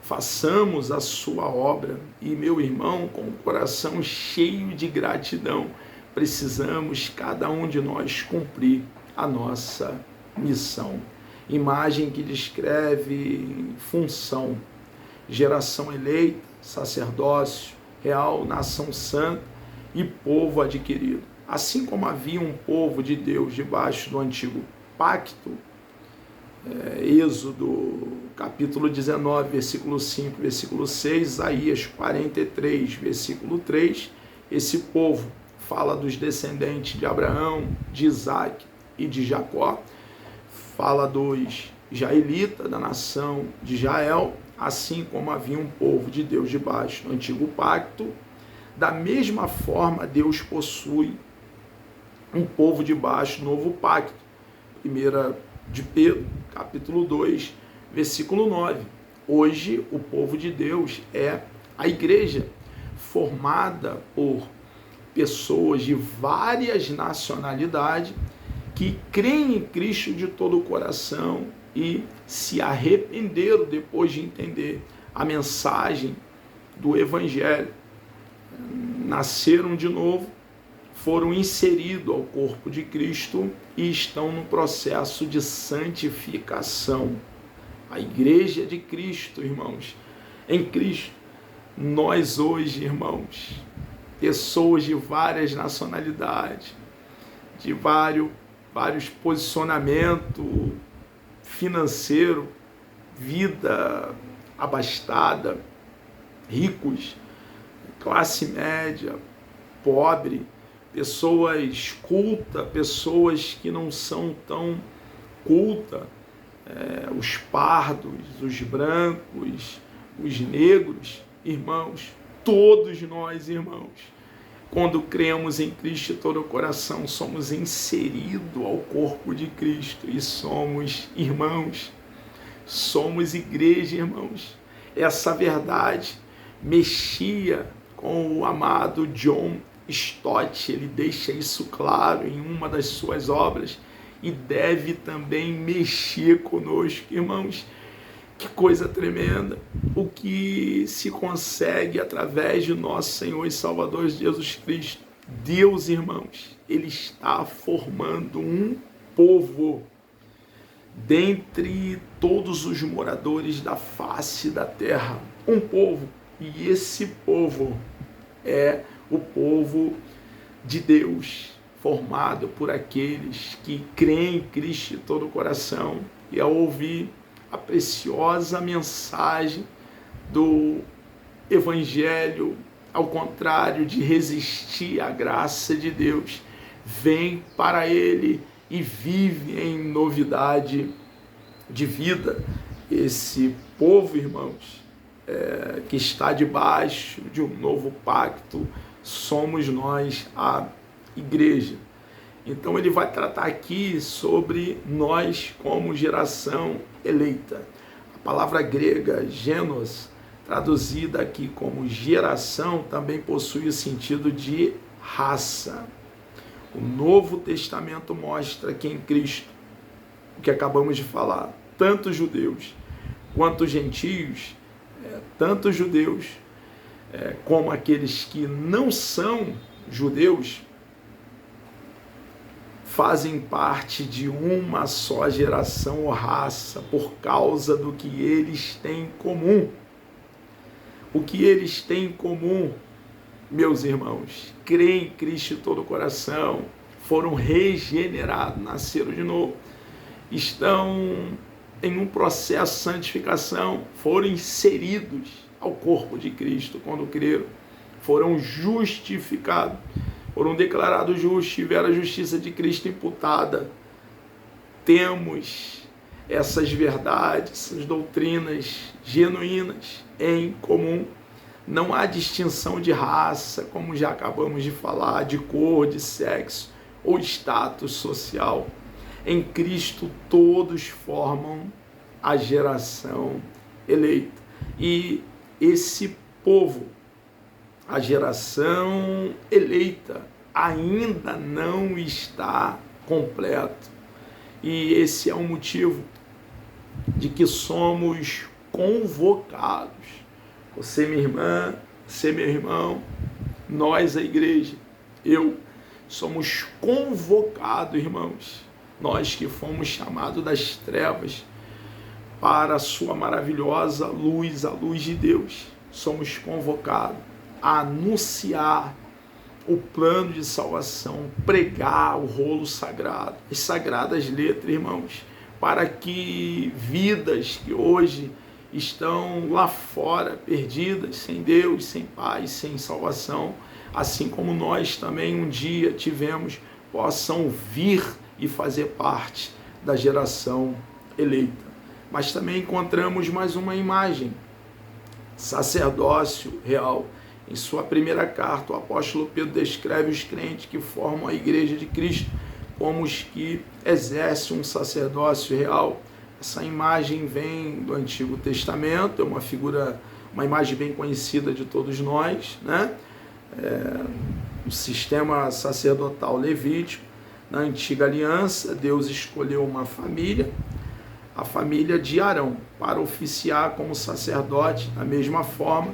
façamos a sua obra. E, meu irmão, com o coração cheio de gratidão, precisamos, cada um de nós, cumprir a nossa missão. Imagem que descreve função: geração eleita, sacerdócio real, nação santa e povo adquirido. Assim como havia um povo de Deus debaixo do antigo pacto, Êxodo capítulo 19, versículo 5, versículo 6, Isaías 43, versículo 3, esse povo fala dos descendentes de Abraão, de Isaac e de Jacó, fala dos israelitas, da nação de Israel, assim como havia um povo de Deus debaixo do antigo pacto. Da mesma forma, Deus possui um povo debaixo do novo pacto. 1 de Pedro, capítulo 2, versículo 9. Hoje, o povo de Deus é a igreja, formada por pessoas de várias nacionalidades que creem em Cristo de todo o coração e se arrependeram depois de entender a mensagem do Evangelho. Nasceram de novo, foram inseridos ao corpo de Cristo e estão no processo de santificação. A igreja de Cristo, irmãos, em Cristo, nós hoje, irmãos, pessoas de várias nacionalidades, de vários posicionamentos financeiro, vida abastada, ricos, classe média, pobre, pessoas cultas, pessoas que não são tão cultas, os pardos, os brancos, os negros, irmãos, todos nós, irmãos, quando cremos em Cristo de todo o coração, somos inseridos ao corpo de Cristo e somos irmãos, somos igreja, irmãos. Essa verdade mexia com o amado John Stott, ele deixa isso claro em uma das suas obras e deve também mexer conosco, irmãos. Que coisa tremenda, o que se consegue através de nosso Senhor e Salvador Jesus Cristo. Deus, irmãos, Ele está formando um povo dentre todos os moradores da face da terra. Um povo, e esse povo é o povo de Deus, formado por aqueles que creem em Cristo de todo o coração e ao ouvir a preciosa mensagem do Evangelho, ao contrário de resistir à graça de Deus, vem para Ele e vive em novidade de vida. Esse povo, irmãos, que está debaixo de um novo pacto, somos nós, a igreja. Então ele vai tratar aqui sobre nós como geração eleita. A palavra grega genos, traduzida aqui como geração, também possui o sentido de raça. O Novo Testamento mostra que em Cristo, o que acabamos de falar, tanto judeus quanto gentios, tanto judeus como aqueles que não são judeus, fazem parte de uma só geração ou raça por causa do que eles têm em comum. O que eles têm em comum, meus irmãos, creem em Cristo de todo o coração, foram regenerados, nasceram de novo, estão em um processo de santificação, foram inseridos ao corpo de Cristo quando creram, foram justificados, foram declarados justos, tiveram a justiça de Cristo imputada. Temos essas verdades, essas doutrinas genuínas em comum. Não há distinção de raça, como já acabamos de falar, de cor, de sexo ou status social. Em Cristo todos formam a geração eleita. E esse povo, a geração eleita, ainda não está completo. E esse é o motivo de que somos convocados. Você, minha irmã, você, meu irmão, nós, a igreja, somos convocados, irmãos, nós que fomos chamados das trevas para a sua maravilhosa luz, a luz de Deus. Somos convocados a anunciar o plano de salvação, pregar o rolo sagrado, as sagradas letras, irmãos, para que vidas que hoje estão lá fora, perdidas, sem Deus, sem paz, sem salvação, assim como nós também um dia tivemos, possam vir e fazer parte da geração eleita. Mas também encontramos mais uma imagem, sacerdócio real. Em sua primeira carta, o apóstolo Pedro descreve os crentes que formam a igreja de Cristo como os que exercem um sacerdócio real. Essa imagem vem do Antigo Testamento, é uma imagem bem conhecida de todos nós, né? O sistema sacerdotal levítico. Na Antiga Aliança, Deus escolheu uma família, a família de Arão, para oficiar como sacerdote. Da mesma forma,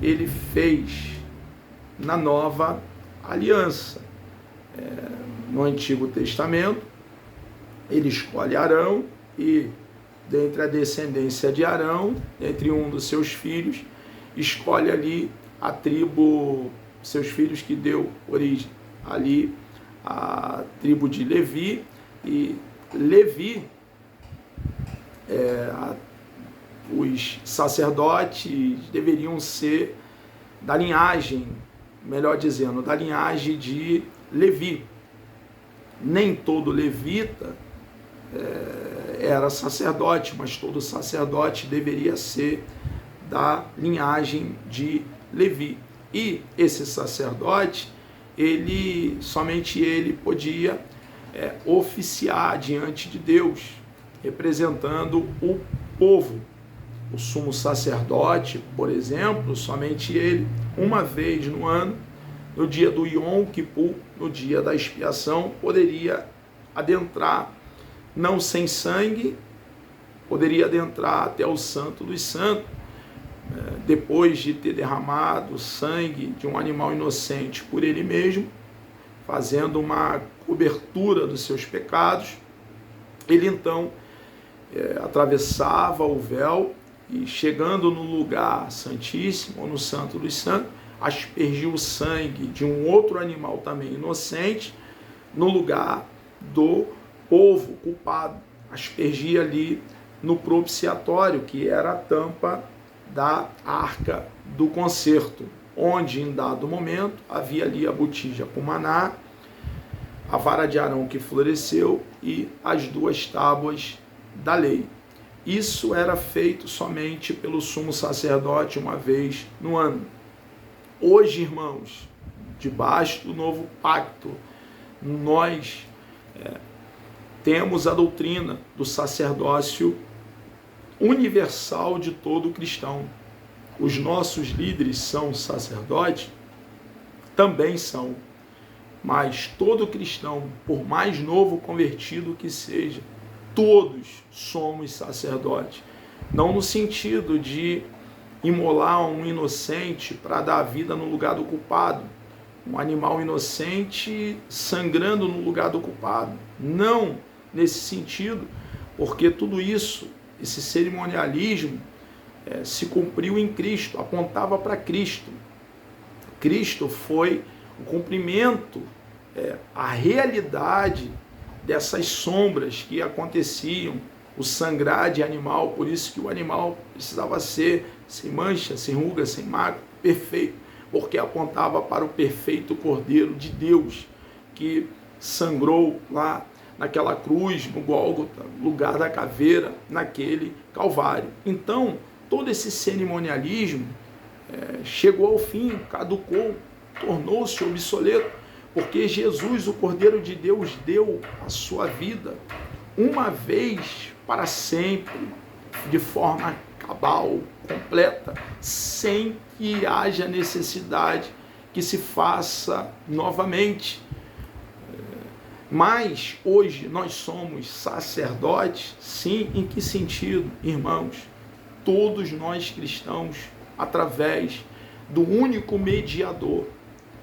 ele fez na Nova Aliança. No Antigo Testamento, ele escolhe Arão e, dentre a descendência de Arão, entre um dos seus filhos, escolhe ali a tribo, seus filhos que deu origem ali, a tribo de Levi. E Levi, os sacerdotes deveriam ser da linhagem, melhor dizendo, da linhagem de Levi. Nem todo levita era sacerdote, mas todo sacerdote deveria ser da linhagem de Levi. E esse sacerdote, somente ele podia oficiar diante de Deus, representando o povo. O sumo sacerdote, por exemplo, somente ele, uma vez no ano, no dia do Yom Kippur, no dia da expiação, poderia adentrar, não sem sangue, poderia adentrar até o Santo dos Santos, depois de ter derramado sangue de um animal inocente por ele mesmo, fazendo uma cobertura dos seus pecados. Ele então atravessava o véu e, chegando no lugar santíssimo, ou no Santo dos Santos, aspergiu o sangue de um outro animal também inocente no lugar do povo culpado. Aspergia ali no propiciatório, que era a tampa da arca do concerto, onde em dado momento havia ali a botija com maná, a vara de Arão que floresceu e as 2 tábuas da lei. Isso era feito somente pelo sumo sacerdote uma vez no ano. Hoje, irmãos, debaixo do novo pacto, nós temos a doutrina do sacerdócio universal de todo cristão. Os nossos líderes são sacerdotes? Também são. Mas todo cristão, por mais novo convertido que seja, todos somos sacerdotes. Não no sentido de imolar um inocente para dar vida no lugar do culpado. Um animal inocente sangrando no lugar do culpado. Não nesse sentido, porque tudo isso, esse cerimonialismo, se cumpriu em Cristo, apontava para Cristo. Cristo foi o cumprimento, a realidade dessas sombras que aconteciam, o sangrar de animal, por isso que o animal precisava ser sem mancha, sem ruga, sem mácula, perfeito, porque apontava para o perfeito Cordeiro de Deus, que sangrou lá naquela cruz, no Gólgota, lugar da caveira, naquele Calvário. Então, todo esse cerimonialismo chegou ao fim, caducou, tornou-se obsoleto, porque Jesus, o Cordeiro de Deus, deu a sua vida uma vez para sempre, de forma cabal, completa, sem que haja necessidade que se faça novamente. Mas hoje nós somos sacerdotes, sim, em que sentido, irmãos? Todos nós cristãos, através do único mediador,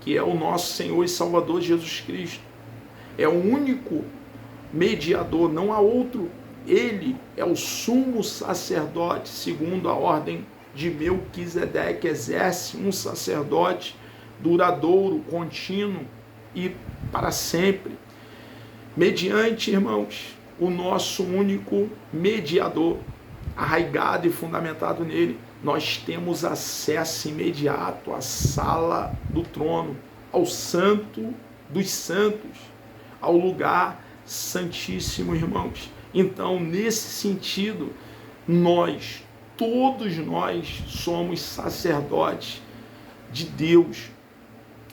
que é o nosso Senhor e Salvador Jesus Cristo. É o único mediador, não há outro. Ele é o sumo sacerdote, segundo a ordem de Melquisedeque, exerce um sacerdote duradouro, contínuo e para sempre. Mediante, irmãos, o nosso único mediador, arraigado e fundamentado nele, nós temos acesso imediato à sala do trono, ao santo dos santos, ao lugar santíssimo, irmãos. Então, nesse sentido, nós, todos nós, somos sacerdotes de Deus,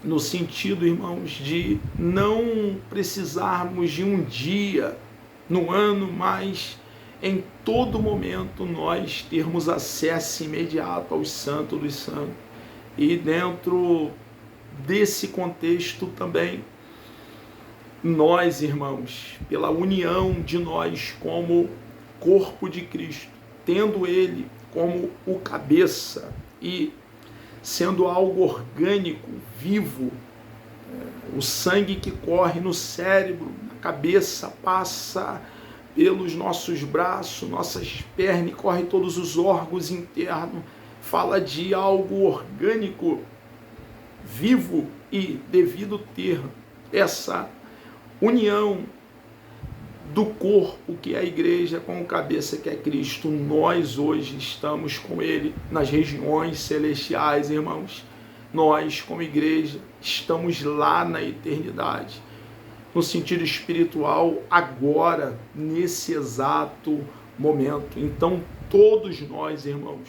no sentido, irmãos, de não precisarmos de um dia no ano, mas em todo momento nós termos acesso imediato aos santos dos santos. E dentro desse contexto também, nós, irmãos, pela união de nós como corpo de Cristo, tendo Ele como o cabeça e sendo algo orgânico, vivo, o sangue que corre no cérebro, na cabeça, passa pelos nossos braços, nossas pernas, e corre todos os órgãos internos, fala de algo orgânico, vivo, e devido ter essa união do corpo que é a igreja com o cabeça que é Cristo, nós hoje estamos com Ele nas regiões celestiais, irmãos. Nós, como igreja, estamos lá na eternidade, no sentido espiritual, agora, nesse exato momento. Então, todos nós, irmãos,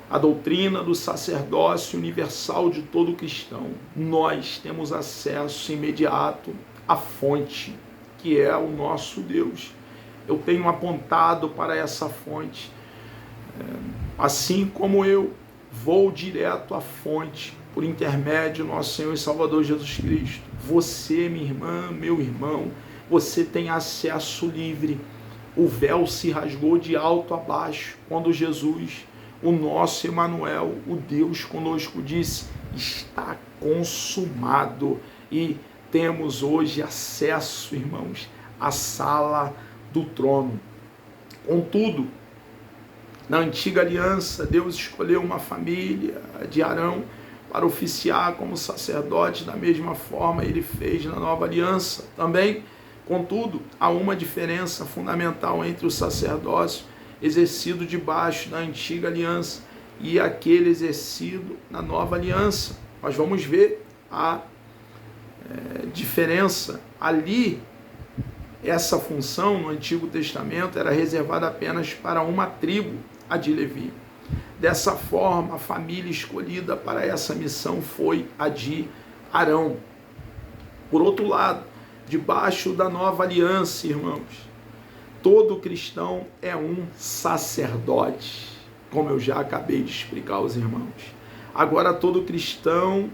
a doutrina do sacerdócio universal de todo cristão, nós temos acesso imediato à fonte, que é o nosso Deus. Eu tenho apontado para essa fonte, assim como eu vou direto à fonte, por intermédio do nosso Senhor e Salvador Jesus Cristo. Você, minha irmã, meu irmão, você tem acesso livre. O véu se rasgou de alto a baixo, quando Jesus, o nosso Emanuel, o Deus conosco, disse: está consumado. E temos hoje acesso, irmãos, à sala do trono. Contudo, na antiga aliança, Deus escolheu uma família de Arão para oficiar como sacerdote, da mesma forma Ele fez na nova aliança também. Contudo, há uma diferença fundamental entre o sacerdócio exercido debaixo da antiga aliança e aquele exercido na nova aliança. Nós vamos ver a diferença. Ali, essa função no Antigo Testamento era reservada apenas para uma tribo, a de Levi. Dessa forma, a família escolhida para essa missão foi a de Arão. Por outro lado, debaixo da nova aliança, irmãos, todo cristão é um sacerdote, como eu já acabei de explicar aos irmãos. Agora, todo cristão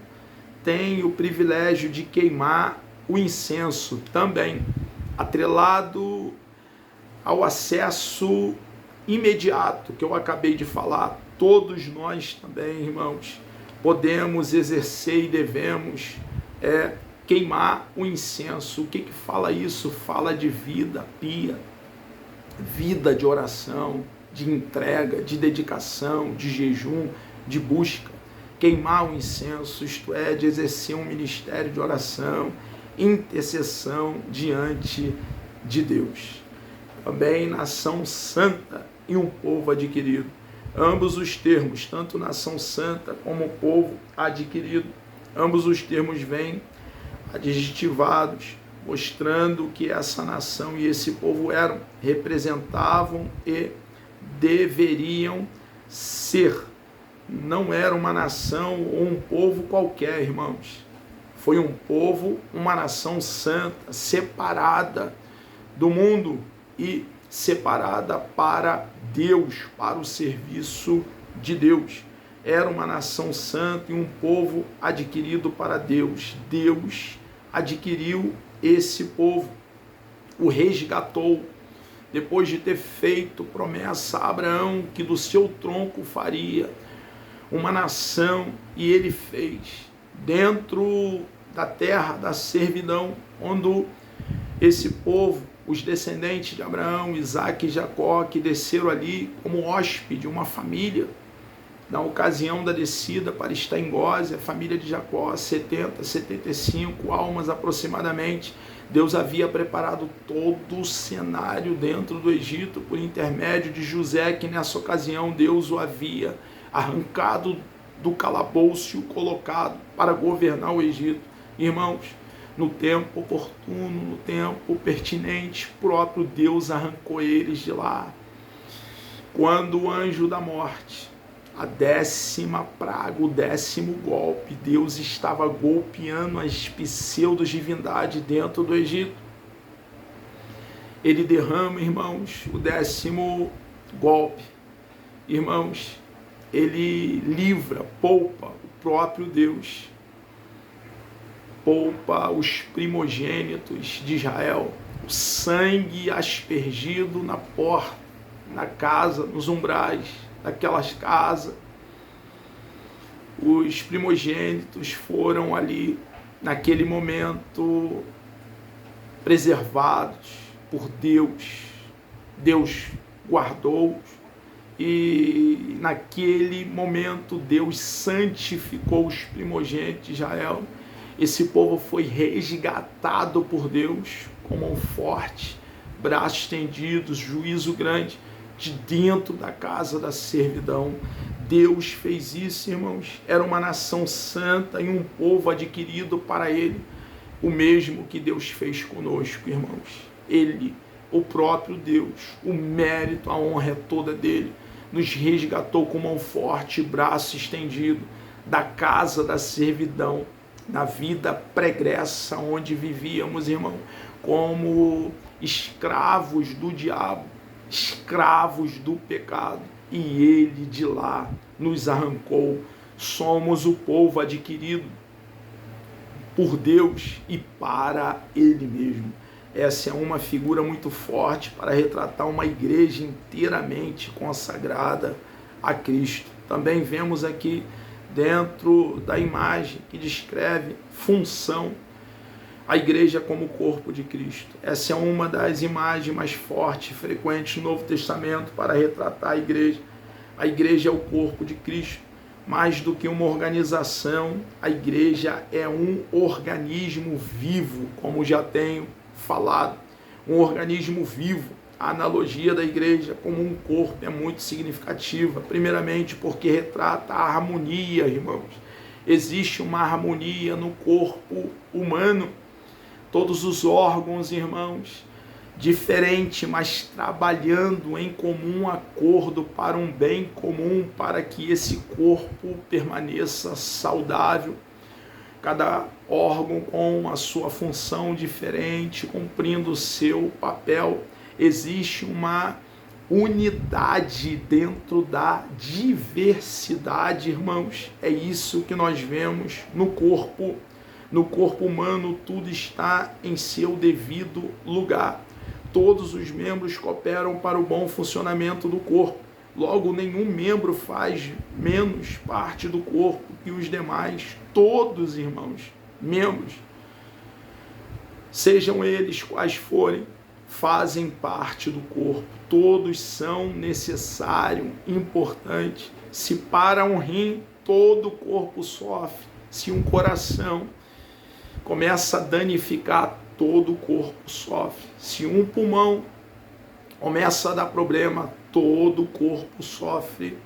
tem o privilégio de queimar o incenso também, atrelado ao acesso imediato que eu acabei de falar. Todos nós também, irmãos, podemos exercer e devemos queimar o incenso. O que fala isso? Fala de vida pia, vida de oração, de entrega, de dedicação, de jejum, de busca. Queimar o incenso, isto é, de exercer um ministério de oração, intercessão diante de Deus. Também nação santa e um povo adquirido. Ambos os termos, tanto nação santa como povo adquirido, ambos os termos vêm adjetivados, mostrando que essa nação e esse povo representavam e deveriam ser. Não era uma nação ou um povo qualquer, irmãos. Foi um povo, uma nação santa, separada do mundo e separada para Deus, para o serviço de Deus. Era uma nação santa e um povo adquirido para Deus. Deus adquiriu esse povo, o resgatou, depois de ter feito promessa a Abraão que do seu tronco faria uma nação, e ele fez dentro da terra da servidão, onde esse povo, os descendentes de Abraão, Isaque e Jacó, que desceram ali como hóspede, uma família, na ocasião da descida para estar em Gósen, a família de Jacó, 75 almas aproximadamente. Deus havia preparado todo o cenário dentro do Egito por intermédio de José, que nessa ocasião Deus o havia arrancado do calabouço e o colocado para governar o Egito. Irmãos, no tempo oportuno, no tempo pertinente, próprio Deus arrancou eles de lá. Quando o anjo da morte, a 10ª praga, o 10º golpe, Deus estava golpeando as pseudo-divindades dentro do Egito. Ele derrama, irmãos, o 10º golpe. Irmãos, ele livra, poupa o próprio Deus. Poupa os primogênitos de Israel, o sangue aspergido na porta, na casa, nos umbrais daquelas casas. Os primogênitos foram ali, naquele momento, preservados por Deus. Deus guardou-os e naquele momento Deus santificou os primogênitos de Israel. Esse povo foi resgatado por Deus com mão forte, braços estendidos, juízo grande, de dentro da casa da servidão. Deus fez isso, irmãos. Era uma nação santa e um povo adquirido para Ele. O mesmo que Deus fez conosco, irmãos. Ele, o próprio Deus, o mérito, a honra é toda dele. Nos resgatou com mão forte e braço estendido da casa da servidão, da vida pregressa onde vivíamos, irmão, como escravos do diabo, escravos do pecado, e ele de lá nos arrancou. Somos o povo adquirido por Deus e para Ele mesmo. Essa é uma figura muito forte para retratar uma igreja inteiramente consagrada a Cristo. Também vemos aqui dentro da imagem que descreve função, a igreja como corpo de Cristo. Essa é uma das imagens mais fortes e frequentes no Novo Testamento para retratar a igreja. A igreja é o corpo de Cristo. Mais do que uma organização, a igreja é um organismo vivo, como já tenho falado. Um organismo vivo. A analogia da igreja como um corpo é muito significativa, primeiramente porque retrata a harmonia, irmãos. Existe uma harmonia no corpo humano todos os órgãos, irmãos, diferente, mas trabalhando em comum acordo para um bem comum, para que esse corpo permaneça saudável. Cada órgão com a sua função diferente, cumprindo o seu papel. Existe uma unidade dentro da diversidade, irmãos. É isso que nós vemos no corpo. No corpo humano, tudo está em seu devido lugar. Todos os membros cooperam para o bom funcionamento do corpo. Logo, nenhum membro faz menos parte do corpo que os demais. Todos, irmãos, membros, sejam eles quais forem, fazem parte do corpo. Todos são necessários, importantes. Se para um rim, todo o corpo sofre. Se um coração começa a danificar, todo o corpo sofre. Se um pulmão começa a dar problema, todo o corpo sofre.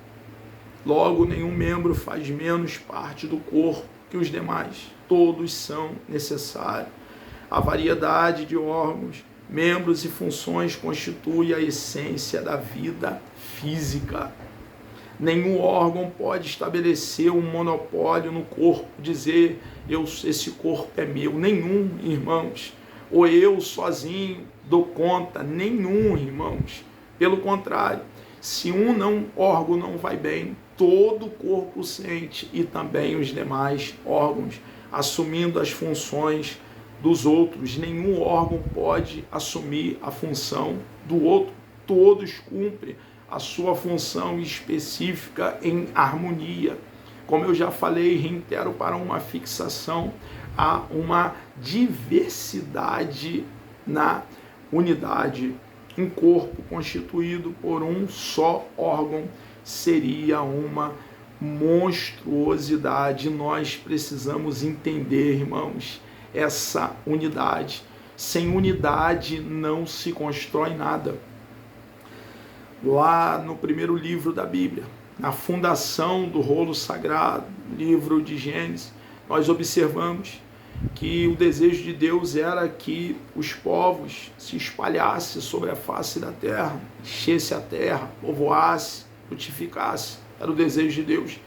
Logo, nenhum membro faz menos parte do corpo que os demais. Todos são necessários. A variedade de órgãos, membros e funções constitui a essência da vida física. Nenhum órgão pode estabelecer um monopólio no corpo, dizer, esse corpo é meu. Nenhum, irmãos. Ou eu sozinho dou conta. Nenhum, irmãos. Pelo contrário, se órgão não vai bem, todo o corpo sente, e também os demais órgãos, assumindo as funções dos outros. Nenhum órgão pode assumir a função do outro. Todos cumprem a sua função específica em harmonia. Como eu já falei, reitero para uma fixação, há uma diversidade na unidade. Um corpo constituído por um só órgão seria uma monstruosidade. Nós precisamos entender, irmãos, essa unidade. Sem unidade não se constrói nada. Lá no primeiro livro da Bíblia, na fundação do rolo sagrado, livro de Gênesis, nós observamos que o desejo de Deus era que os povos se espalhassem sobre a face da terra, enchesse a terra, povoasse, frutificasse. Era o desejo de Deus.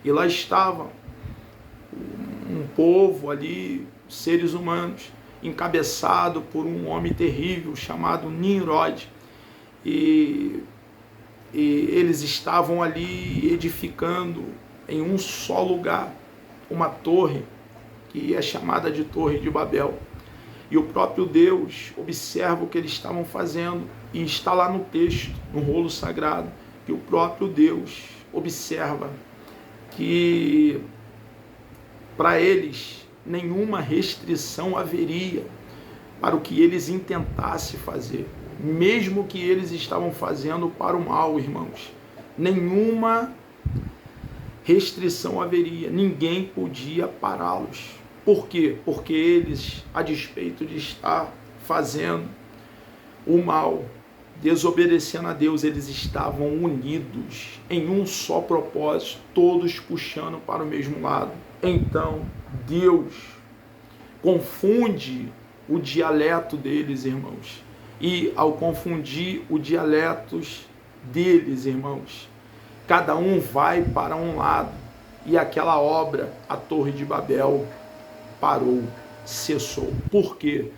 E lá estava um povo ali, seres humanos, encabeçado por um homem terrível chamado Nimrod. E eles estavam ali edificando em um só lugar uma torre, que é chamada de Torre de Babel. E o próprio Deus observa o que eles estavam fazendo, e está lá no texto, no rolo sagrado, que o próprio Deus observa que para eles nenhuma restrição haveria para o que eles intentassem fazer, mesmo que eles estavam fazendo para o mal, irmãos. Nenhuma restrição haveria, ninguém podia pará-los. Por quê? Porque eles, a despeito de estar fazendo o mal, desobedecendo a Deus, eles estavam unidos em um só propósito, todos puxando para o mesmo lado. Então, Deus confunde o dialeto deles, irmãos. E ao confundir o dialeto deles, irmãos, cada um vai para um lado, e aquela obra, a Torre de Babel, parou, cessou. Por quê?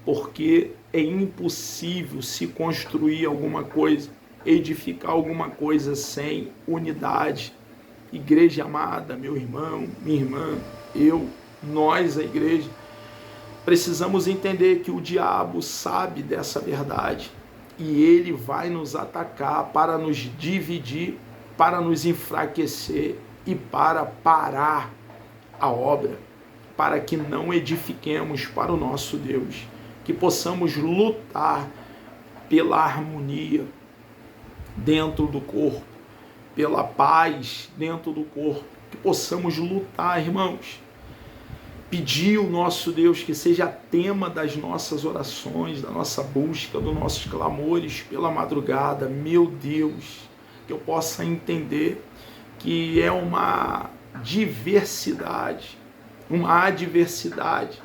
Porque é impossível se construir alguma coisa, edificar alguma coisa sem unidade. Igreja amada, meu irmão, minha irmã, nós, a igreja, precisamos entender que o diabo sabe dessa verdade, e ele vai nos atacar para nos dividir, para nos enfraquecer e para parar a obra, para que não edifiquemos para o nosso Deus, que possamos lutar pela harmonia dentro do corpo, pela paz dentro do corpo, que possamos lutar, irmãos. Pedir ao nosso Deus que seja tema das nossas orações, da nossa busca, dos nossos clamores pela madrugada. Meu Deus, que eu possa entender que é uma diversidade, uma adversidade,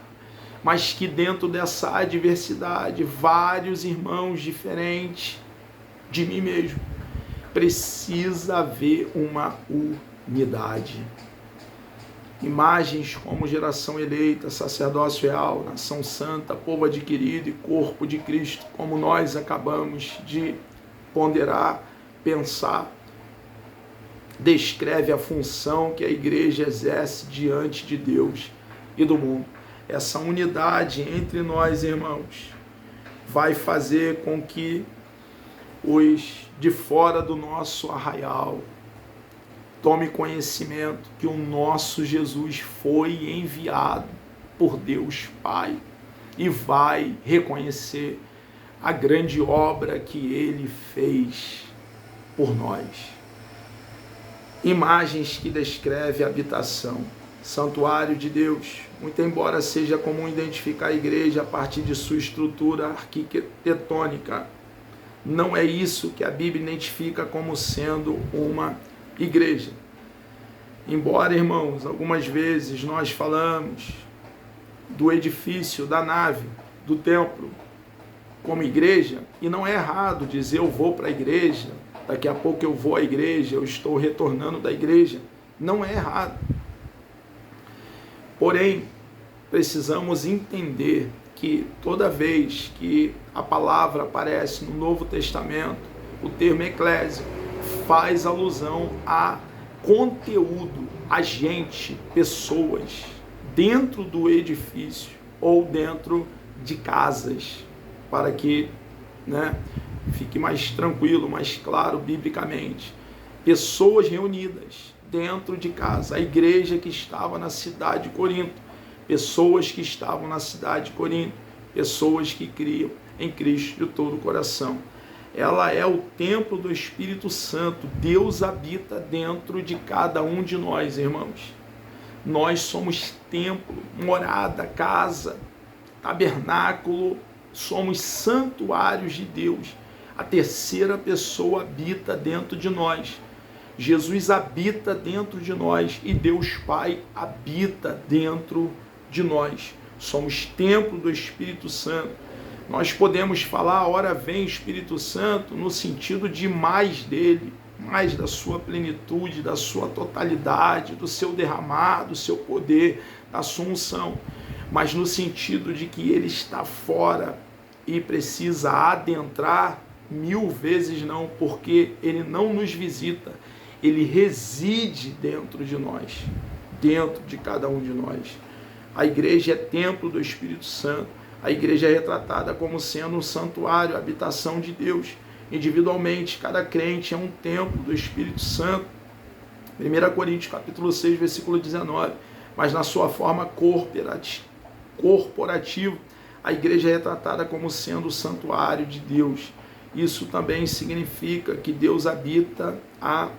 mas que dentro dessa adversidade, vários irmãos diferentes de mim mesmo, precisa haver uma unidade. Imagens como geração eleita, sacerdócio real, nação santa, povo adquirido e corpo de Cristo, como nós acabamos de ponderar, pensar, descreve a função que a igreja exerce diante de Deus e do mundo. Essa unidade entre nós, irmãos, vai fazer com que os de fora do nosso arraial tome conhecimento que o nosso Jesus foi enviado por Deus Pai e vai reconhecer a grande obra que Ele fez por nós. Imagens que descrevem a habitação, santuário de Deus. Muito embora seja comum identificar a igreja a partir de sua estrutura arquitetônica, não é isso que a Bíblia identifica como sendo uma igreja. Embora, irmãos, algumas vezes nós falamos do edifício, da nave, do templo como igreja, e não é errado dizer eu vou para a igreja, daqui a pouco eu vou à igreja, eu estou retornando da igreja, não é errado. Porém, precisamos entender que toda vez que a palavra aparece no Novo Testamento, o termo eclésia faz alusão a conteúdo, a gente, pessoas, dentro do edifício ou dentro de casas, para que fique mais tranquilo, mais claro biblicamente. Pessoas reunidas dentro de casa, a igreja que estava na cidade de Corinto, pessoas que estavam na cidade de Corinto, pessoas que criam em Cristo de todo o coração. Ela é o templo do Espírito Santo. Deus habita dentro de cada um de nós, irmãos. Nós somos templo, morada, casa, tabernáculo, somos santuários de Deus. A terceira pessoa habita dentro de nós. Jesus habita dentro de nós e Deus Pai habita dentro de nós. Somos templo do Espírito Santo. Nós podemos falar, ora vem Espírito Santo, no sentido de mais dele, mais da sua plenitude, da sua totalidade, do seu derramar, do seu poder, da sua unção, mas no sentido de que ele está fora e precisa adentrar, 1000 vezes não, porque ele não nos visita, ele reside dentro de nós, dentro de cada um de nós. A igreja é templo do Espírito Santo. A igreja é retratada como sendo um santuário, a habitação de Deus. Individualmente, cada crente é um templo do Espírito Santo. 1 Coríntios capítulo 6, versículo 19. Mas na sua forma corporativa, a igreja é retratada como sendo o santuário de Deus. Isso também significa que Deus habita a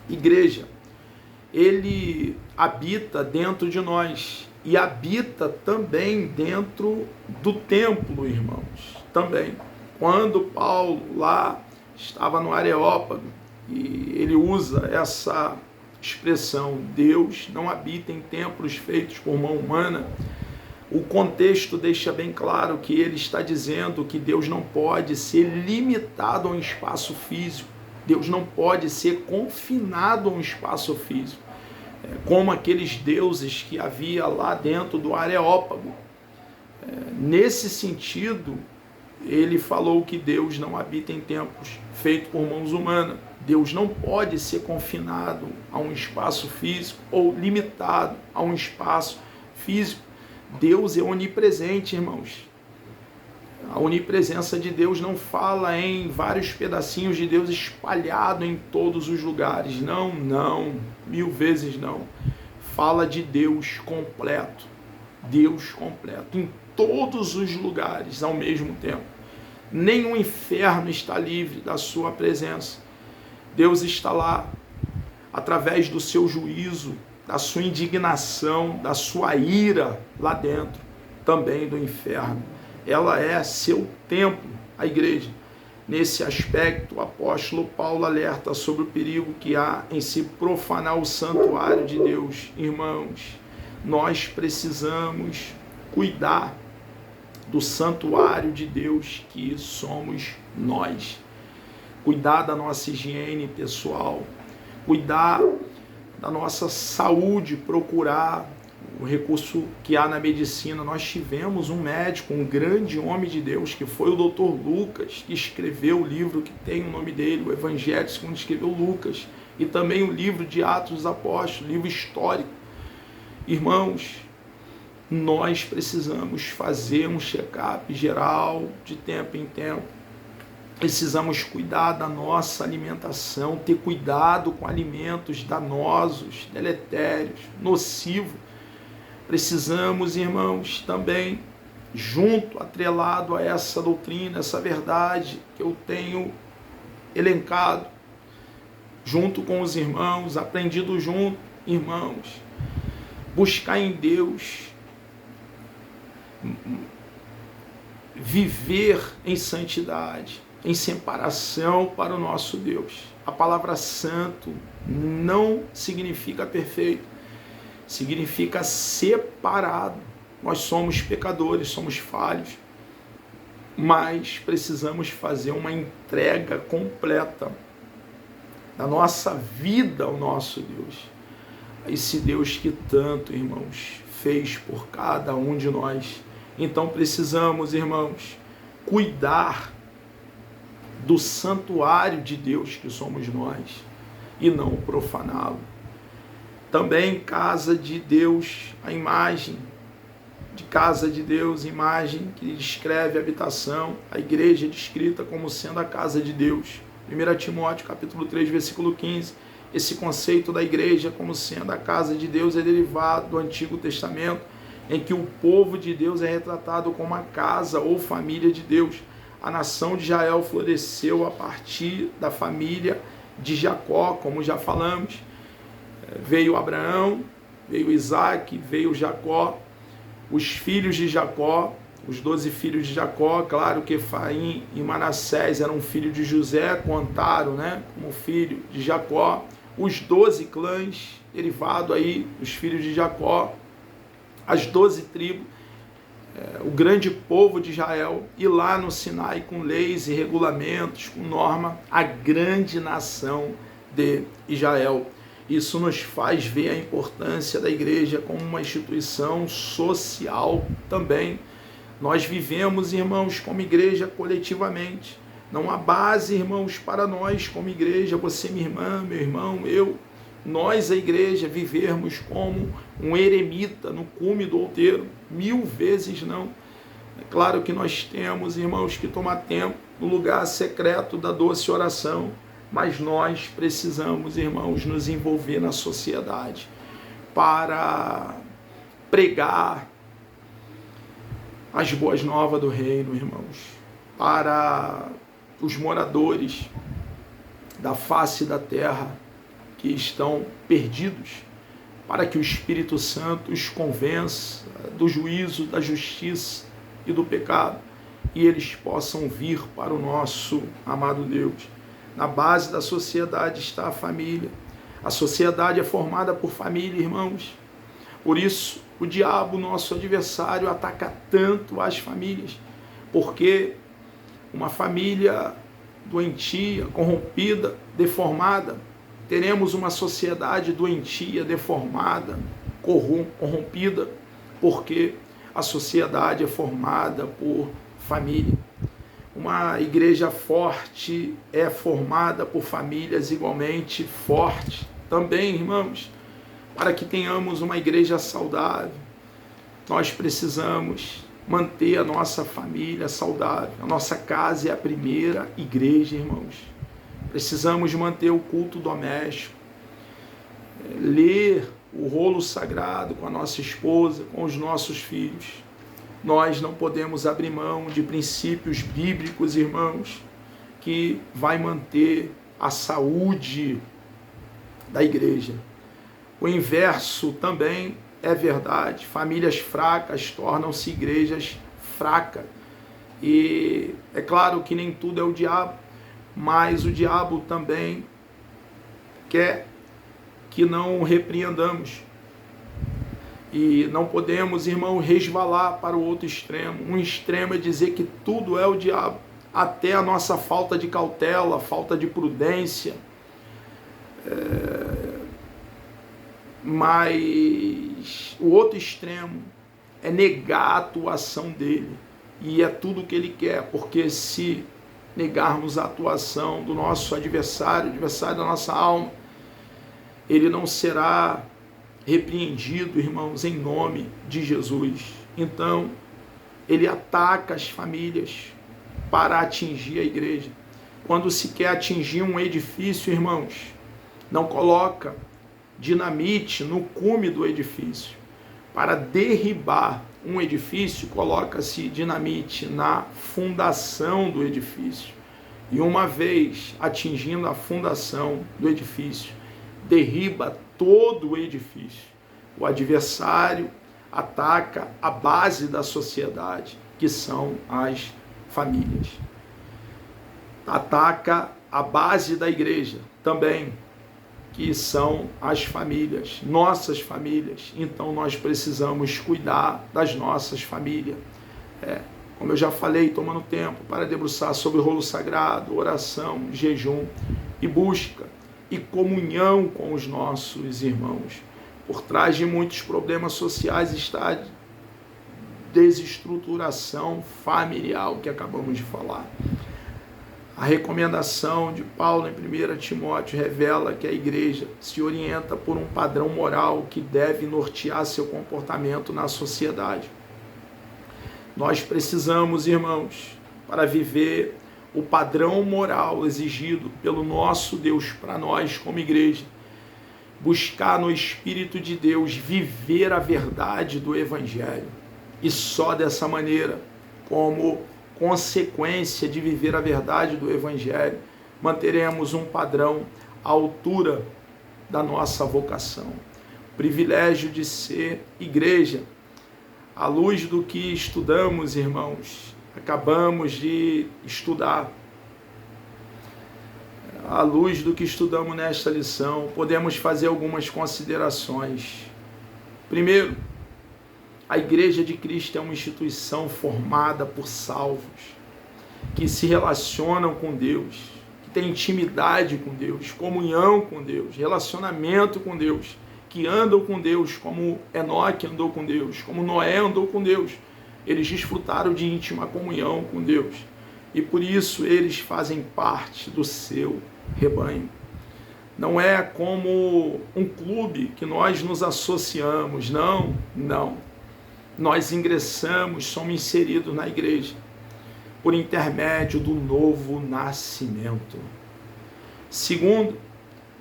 igreja. Ele habita dentro de nós. E habita também dentro do templo, irmãos. Também. Quando Paulo lá estava no Areópago, e ele usa essa expressão, Deus não habita em templos feitos por mão humana, o contexto deixa bem claro que ele está dizendo que Deus não pode ser limitado a um espaço físico. Deus não pode ser confinado a um espaço físico, como aqueles deuses que havia lá dentro do Areópago. Nesse sentido, ele falou que Deus não habita em templos feitos por mãos humanas. Deus não pode ser confinado a um espaço físico ou limitado a um espaço físico. Deus é onipresente, irmãos. A onipresença de Deus não fala em vários pedacinhos de Deus espalhados em todos os lugares. Não, 1000 vezes não. Fala de Deus completo. Deus completo. Em todos os lugares ao mesmo tempo. Nenhum inferno está livre da sua presença. Deus está lá através do seu juízo, da sua indignação, da sua ira lá dentro, também do inferno. Ela é seu templo, a igreja. Nesse aspecto, o apóstolo Paulo alerta sobre o perigo que há em se profanar o santuário de Deus. Irmãos, nós precisamos cuidar do santuário de Deus que somos nós. Cuidar da nossa higiene pessoal, cuidar da nossa saúde, procurar o recurso que há na medicina. Nós tivemos um médico, um grande homem de Deus, que foi o Dr. Lucas, que escreveu o livro que tem o nome dele, o Evangelho segundo escreveu Lucas, e também o livro de Atos dos Apóstolos, livro histórico. Irmãos, nós precisamos fazer um check-up geral de tempo em tempo. Precisamos cuidar da nossa alimentação, ter cuidado com alimentos danosos, deletérios, nocivos. Precisamos, irmãos, também, junto, atrelado a essa doutrina, essa verdade que eu tenho elencado, junto com os irmãos, aprendido junto, irmãos, buscar em Deus, viver em santidade, em separação para o nosso Deus. A palavra santo não significa perfeito, significa separado. Nós somos pecadores, somos falhos, mas precisamos fazer uma entrega completa da nossa vida ao nosso Deus. Esse Deus que tanto, irmãos, fez por cada um de nós. Então precisamos, irmãos, cuidar do santuário de Deus que somos nós e não profaná-lo. Também casa de Deus, a imagem de casa de Deus, imagem que descreve a habitação, a igreja é descrita como sendo a casa de Deus. 1 Timóteo capítulo 3, versículo 15. Esse conceito da igreja como sendo a casa de Deus é derivado do Antigo Testamento, em que o povo de Deus é retratado como a casa ou família de Deus. A nação de Israel floresceu a partir da família de Jacó, como já falamos. Veio Abraão, veio Isaac, veio Jacó, os filhos de Jacó, os 12 filhos de Jacó. Claro que Efraim e Manassés eram filhos de José, contaram, como filho de Jacó. Os 12 clãs, derivado aí dos filhos de Jacó, as 12 tribos, o grande povo de Israel, e lá no Sinai com leis e regulamentos, com norma, a grande nação de Israel. Isso nos faz ver a importância da igreja como uma instituição social também. Nós vivemos, irmãos, como igreja coletivamente. Não há base, irmãos, para nós como igreja, você, minha irmã, meu irmão, eu, nós, a igreja, vivermos como um eremita no cume do outeiro, 1000 vezes não. É claro que nós temos, irmãos, que tomar tempo no lugar secreto da doce oração, mas nós precisamos, irmãos, nos envolver na sociedade para pregar as boas novas do reino, irmãos, para os moradores da face da terra que estão perdidos, para que o Espírito Santo os convença do juízo, da justiça e do pecado, e eles possam vir para o nosso amado Deus. Na base da sociedade está a família. A sociedade é formada por família, irmãos. Por isso, o diabo, nosso adversário, ataca tanto as famílias, porque uma família doentia, corrompida, deformada, teremos uma sociedade doentia, deformada, corrompida, porque a sociedade é formada por família. Uma igreja forte é formada por famílias igualmente fortes. Também, irmãos, para que tenhamos uma igreja saudável, nós precisamos manter a nossa família saudável. A nossa casa é a primeira igreja, irmãos. Precisamos manter o culto doméstico, ler o rolo sagrado com a nossa esposa, com os nossos filhos. Nós não podemos abrir mão de princípios bíblicos, irmãos, que vai manter a saúde da igreja. O inverso também é verdade. Famílias fracas tornam-se igrejas fracas. E é claro que nem tudo é o diabo, mas o diabo também quer que não repreendamos. E não podemos, irmão, resvalar para o outro extremo. Um extremo é dizer que tudo é o diabo, até a nossa falta de cautela, falta de prudência. Mas o outro extremo é negar a atuação dele. E é tudo o que ele quer, porque se negarmos a atuação do nosso adversário, adversário da nossa alma, ele não será repreendido, irmãos, em nome de Jesus. Então, ele ataca as famílias para atingir a igreja. Quando se quer atingir um edifício, irmãos, não coloca dinamite no cume do edifício. Para derribar um edifício, coloca-se dinamite na fundação do edifício. E uma vez atingindo a fundação do edifício, derriba todo o edifício. O adversário ataca a base da sociedade, que são as famílias. Ataca a base da igreja também, que são as famílias, nossas famílias. Então nós precisamos cuidar das nossas famílias. Como eu já falei, tomando tempo para debruçar sobre o rolo sagrado, oração, jejum e busca e comunhão com os nossos irmãos. Por trás de muitos problemas sociais está a desestruturação familiar, o que acabamos de falar. A recomendação de Paulo em 1 Timóteo revela que a igreja se orienta por um padrão moral que deve nortear seu comportamento na sociedade. Nós precisamos, irmãos, para viver o padrão moral exigido pelo nosso Deus para nós como igreja, buscar no Espírito de Deus viver a verdade do Evangelho. E só dessa maneira, como consequência de viver a verdade do Evangelho, manteremos um padrão à altura da nossa vocação. O privilégio de ser igreja, à luz do que estudamos, irmãos, acabamos de estudar, à luz do que estudamos nesta lição, podemos fazer algumas considerações. Primeiro, a Igreja de Cristo é uma instituição formada por salvos, que se relacionam com Deus, que têm intimidade com Deus, comunhão com Deus, relacionamento com Deus, que andam com Deus como Enoque andou com Deus, como Noé andou com Deus. Eles desfrutaram de íntima comunhão com Deus e por isso eles fazem parte do seu rebanho. Não é como um clube que nós nos associamos, não. Nós ingressamos, somos inseridos na igreja por intermédio do novo nascimento. Segundo,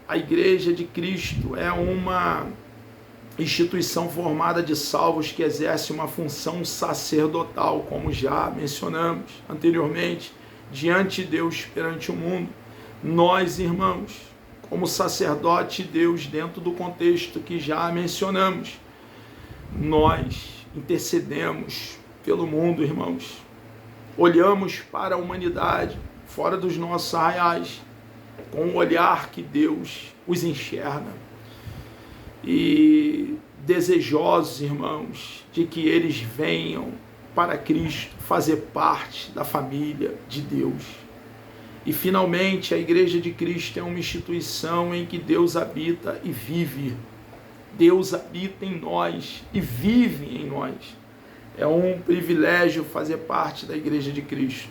a Igreja de Cristo é uma instituição formada de salvos que exerce uma função sacerdotal, como já mencionamos anteriormente, diante de Deus, perante o mundo. Nós, irmãos, como sacerdote de Deus, dentro do contexto que já mencionamos, nós intercedemos pelo mundo, irmãos. Olhamos para a humanidade, fora dos nossos arraiais, com o olhar que Deus os enxerga. E desejosos, irmãos, de que eles venham para Cristo fazer parte da família de Deus. E finalmente a Igreja de Cristo é uma instituição em que Deus habita e vive. Deus habita em nós e vive em nós. É um privilégio fazer parte da Igreja de Cristo.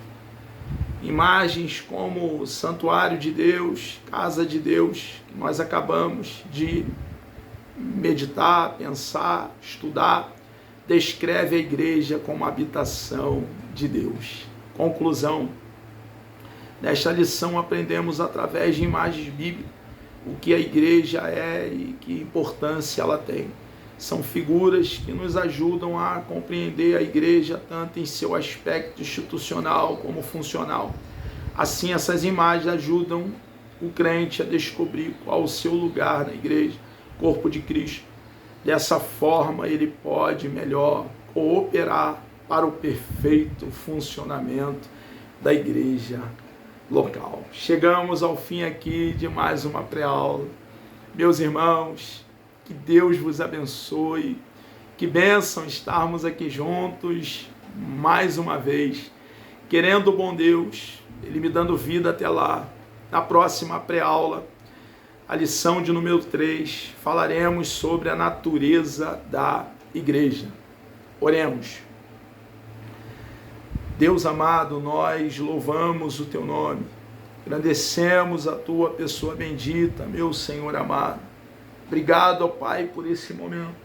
Imagens como o Santuário de Deus, Casa de Deus, que nós acabamos de meditar, pensar, estudar, descreve a igreja como a habitação de Deus. Conclusão. Nesta lição aprendemos através de imagens bíblicas o que a igreja é e que importância ela tem. São figuras que nos ajudam a compreender a igreja tanto em seu aspecto institucional como funcional. Assim, essas imagens ajudam o crente a descobrir qual o seu lugar na igreja, corpo de Cristo. Dessa forma, ele pode melhor cooperar para o perfeito funcionamento da igreja local. Chegamos ao fim aqui de mais uma pré-aula. Meus irmãos, que Deus vos abençoe, Que bênção estarmos aqui juntos mais uma vez. Querendo o bom Deus, Ele me dando vida até lá. Na próxima pré-aula, a lição de número 3, falaremos sobre a natureza da igreja. Oremos. Deus amado, nós louvamos o Teu nome, engrandecemos a Tua pessoa bendita, meu Senhor amado. Obrigado, ó Pai, por esse momento.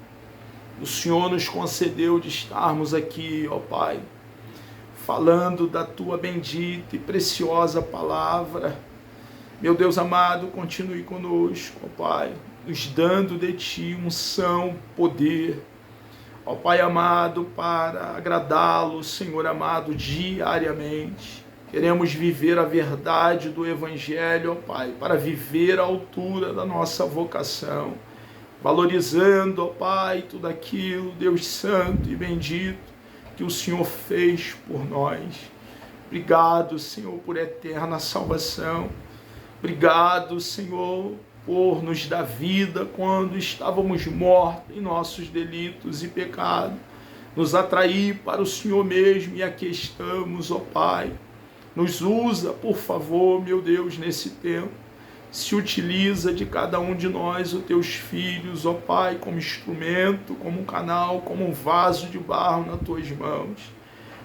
O Senhor nos concedeu de estarmos aqui, ó Pai, falando da Tua bendita e preciosa palavra. Meu Deus amado, continue conosco, ó Pai, nos dando de Ti unção, poder, ó Pai amado, para agradá-lo, Senhor amado, diariamente. Queremos viver a verdade do Evangelho, ó Pai, para viver à altura da nossa vocação, valorizando, ó Pai, tudo aquilo, Deus Santo e bendito, que o Senhor fez por nós. Obrigado, Senhor, por eterna salvação. Obrigado, Senhor, por nos dar vida quando estávamos mortos em nossos delitos e pecados. Nos atrair para o Senhor mesmo e aqui estamos, ó Pai. Nos usa, por favor, meu Deus, nesse tempo. Se utiliza de cada um de nós, os Teus filhos, ó Pai, como instrumento, como um canal, como um vaso de barro nas Tuas mãos.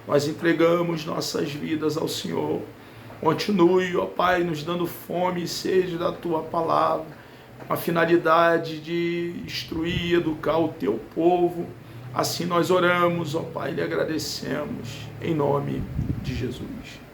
Nós entregamos nossas vidas ao Senhor. Continue, ó Pai, nos dando fome e sede da Tua palavra, com a finalidade de instruir e educar o Teu povo. Assim nós oramos, ó Pai, e lhe agradecemos, em nome de Jesus.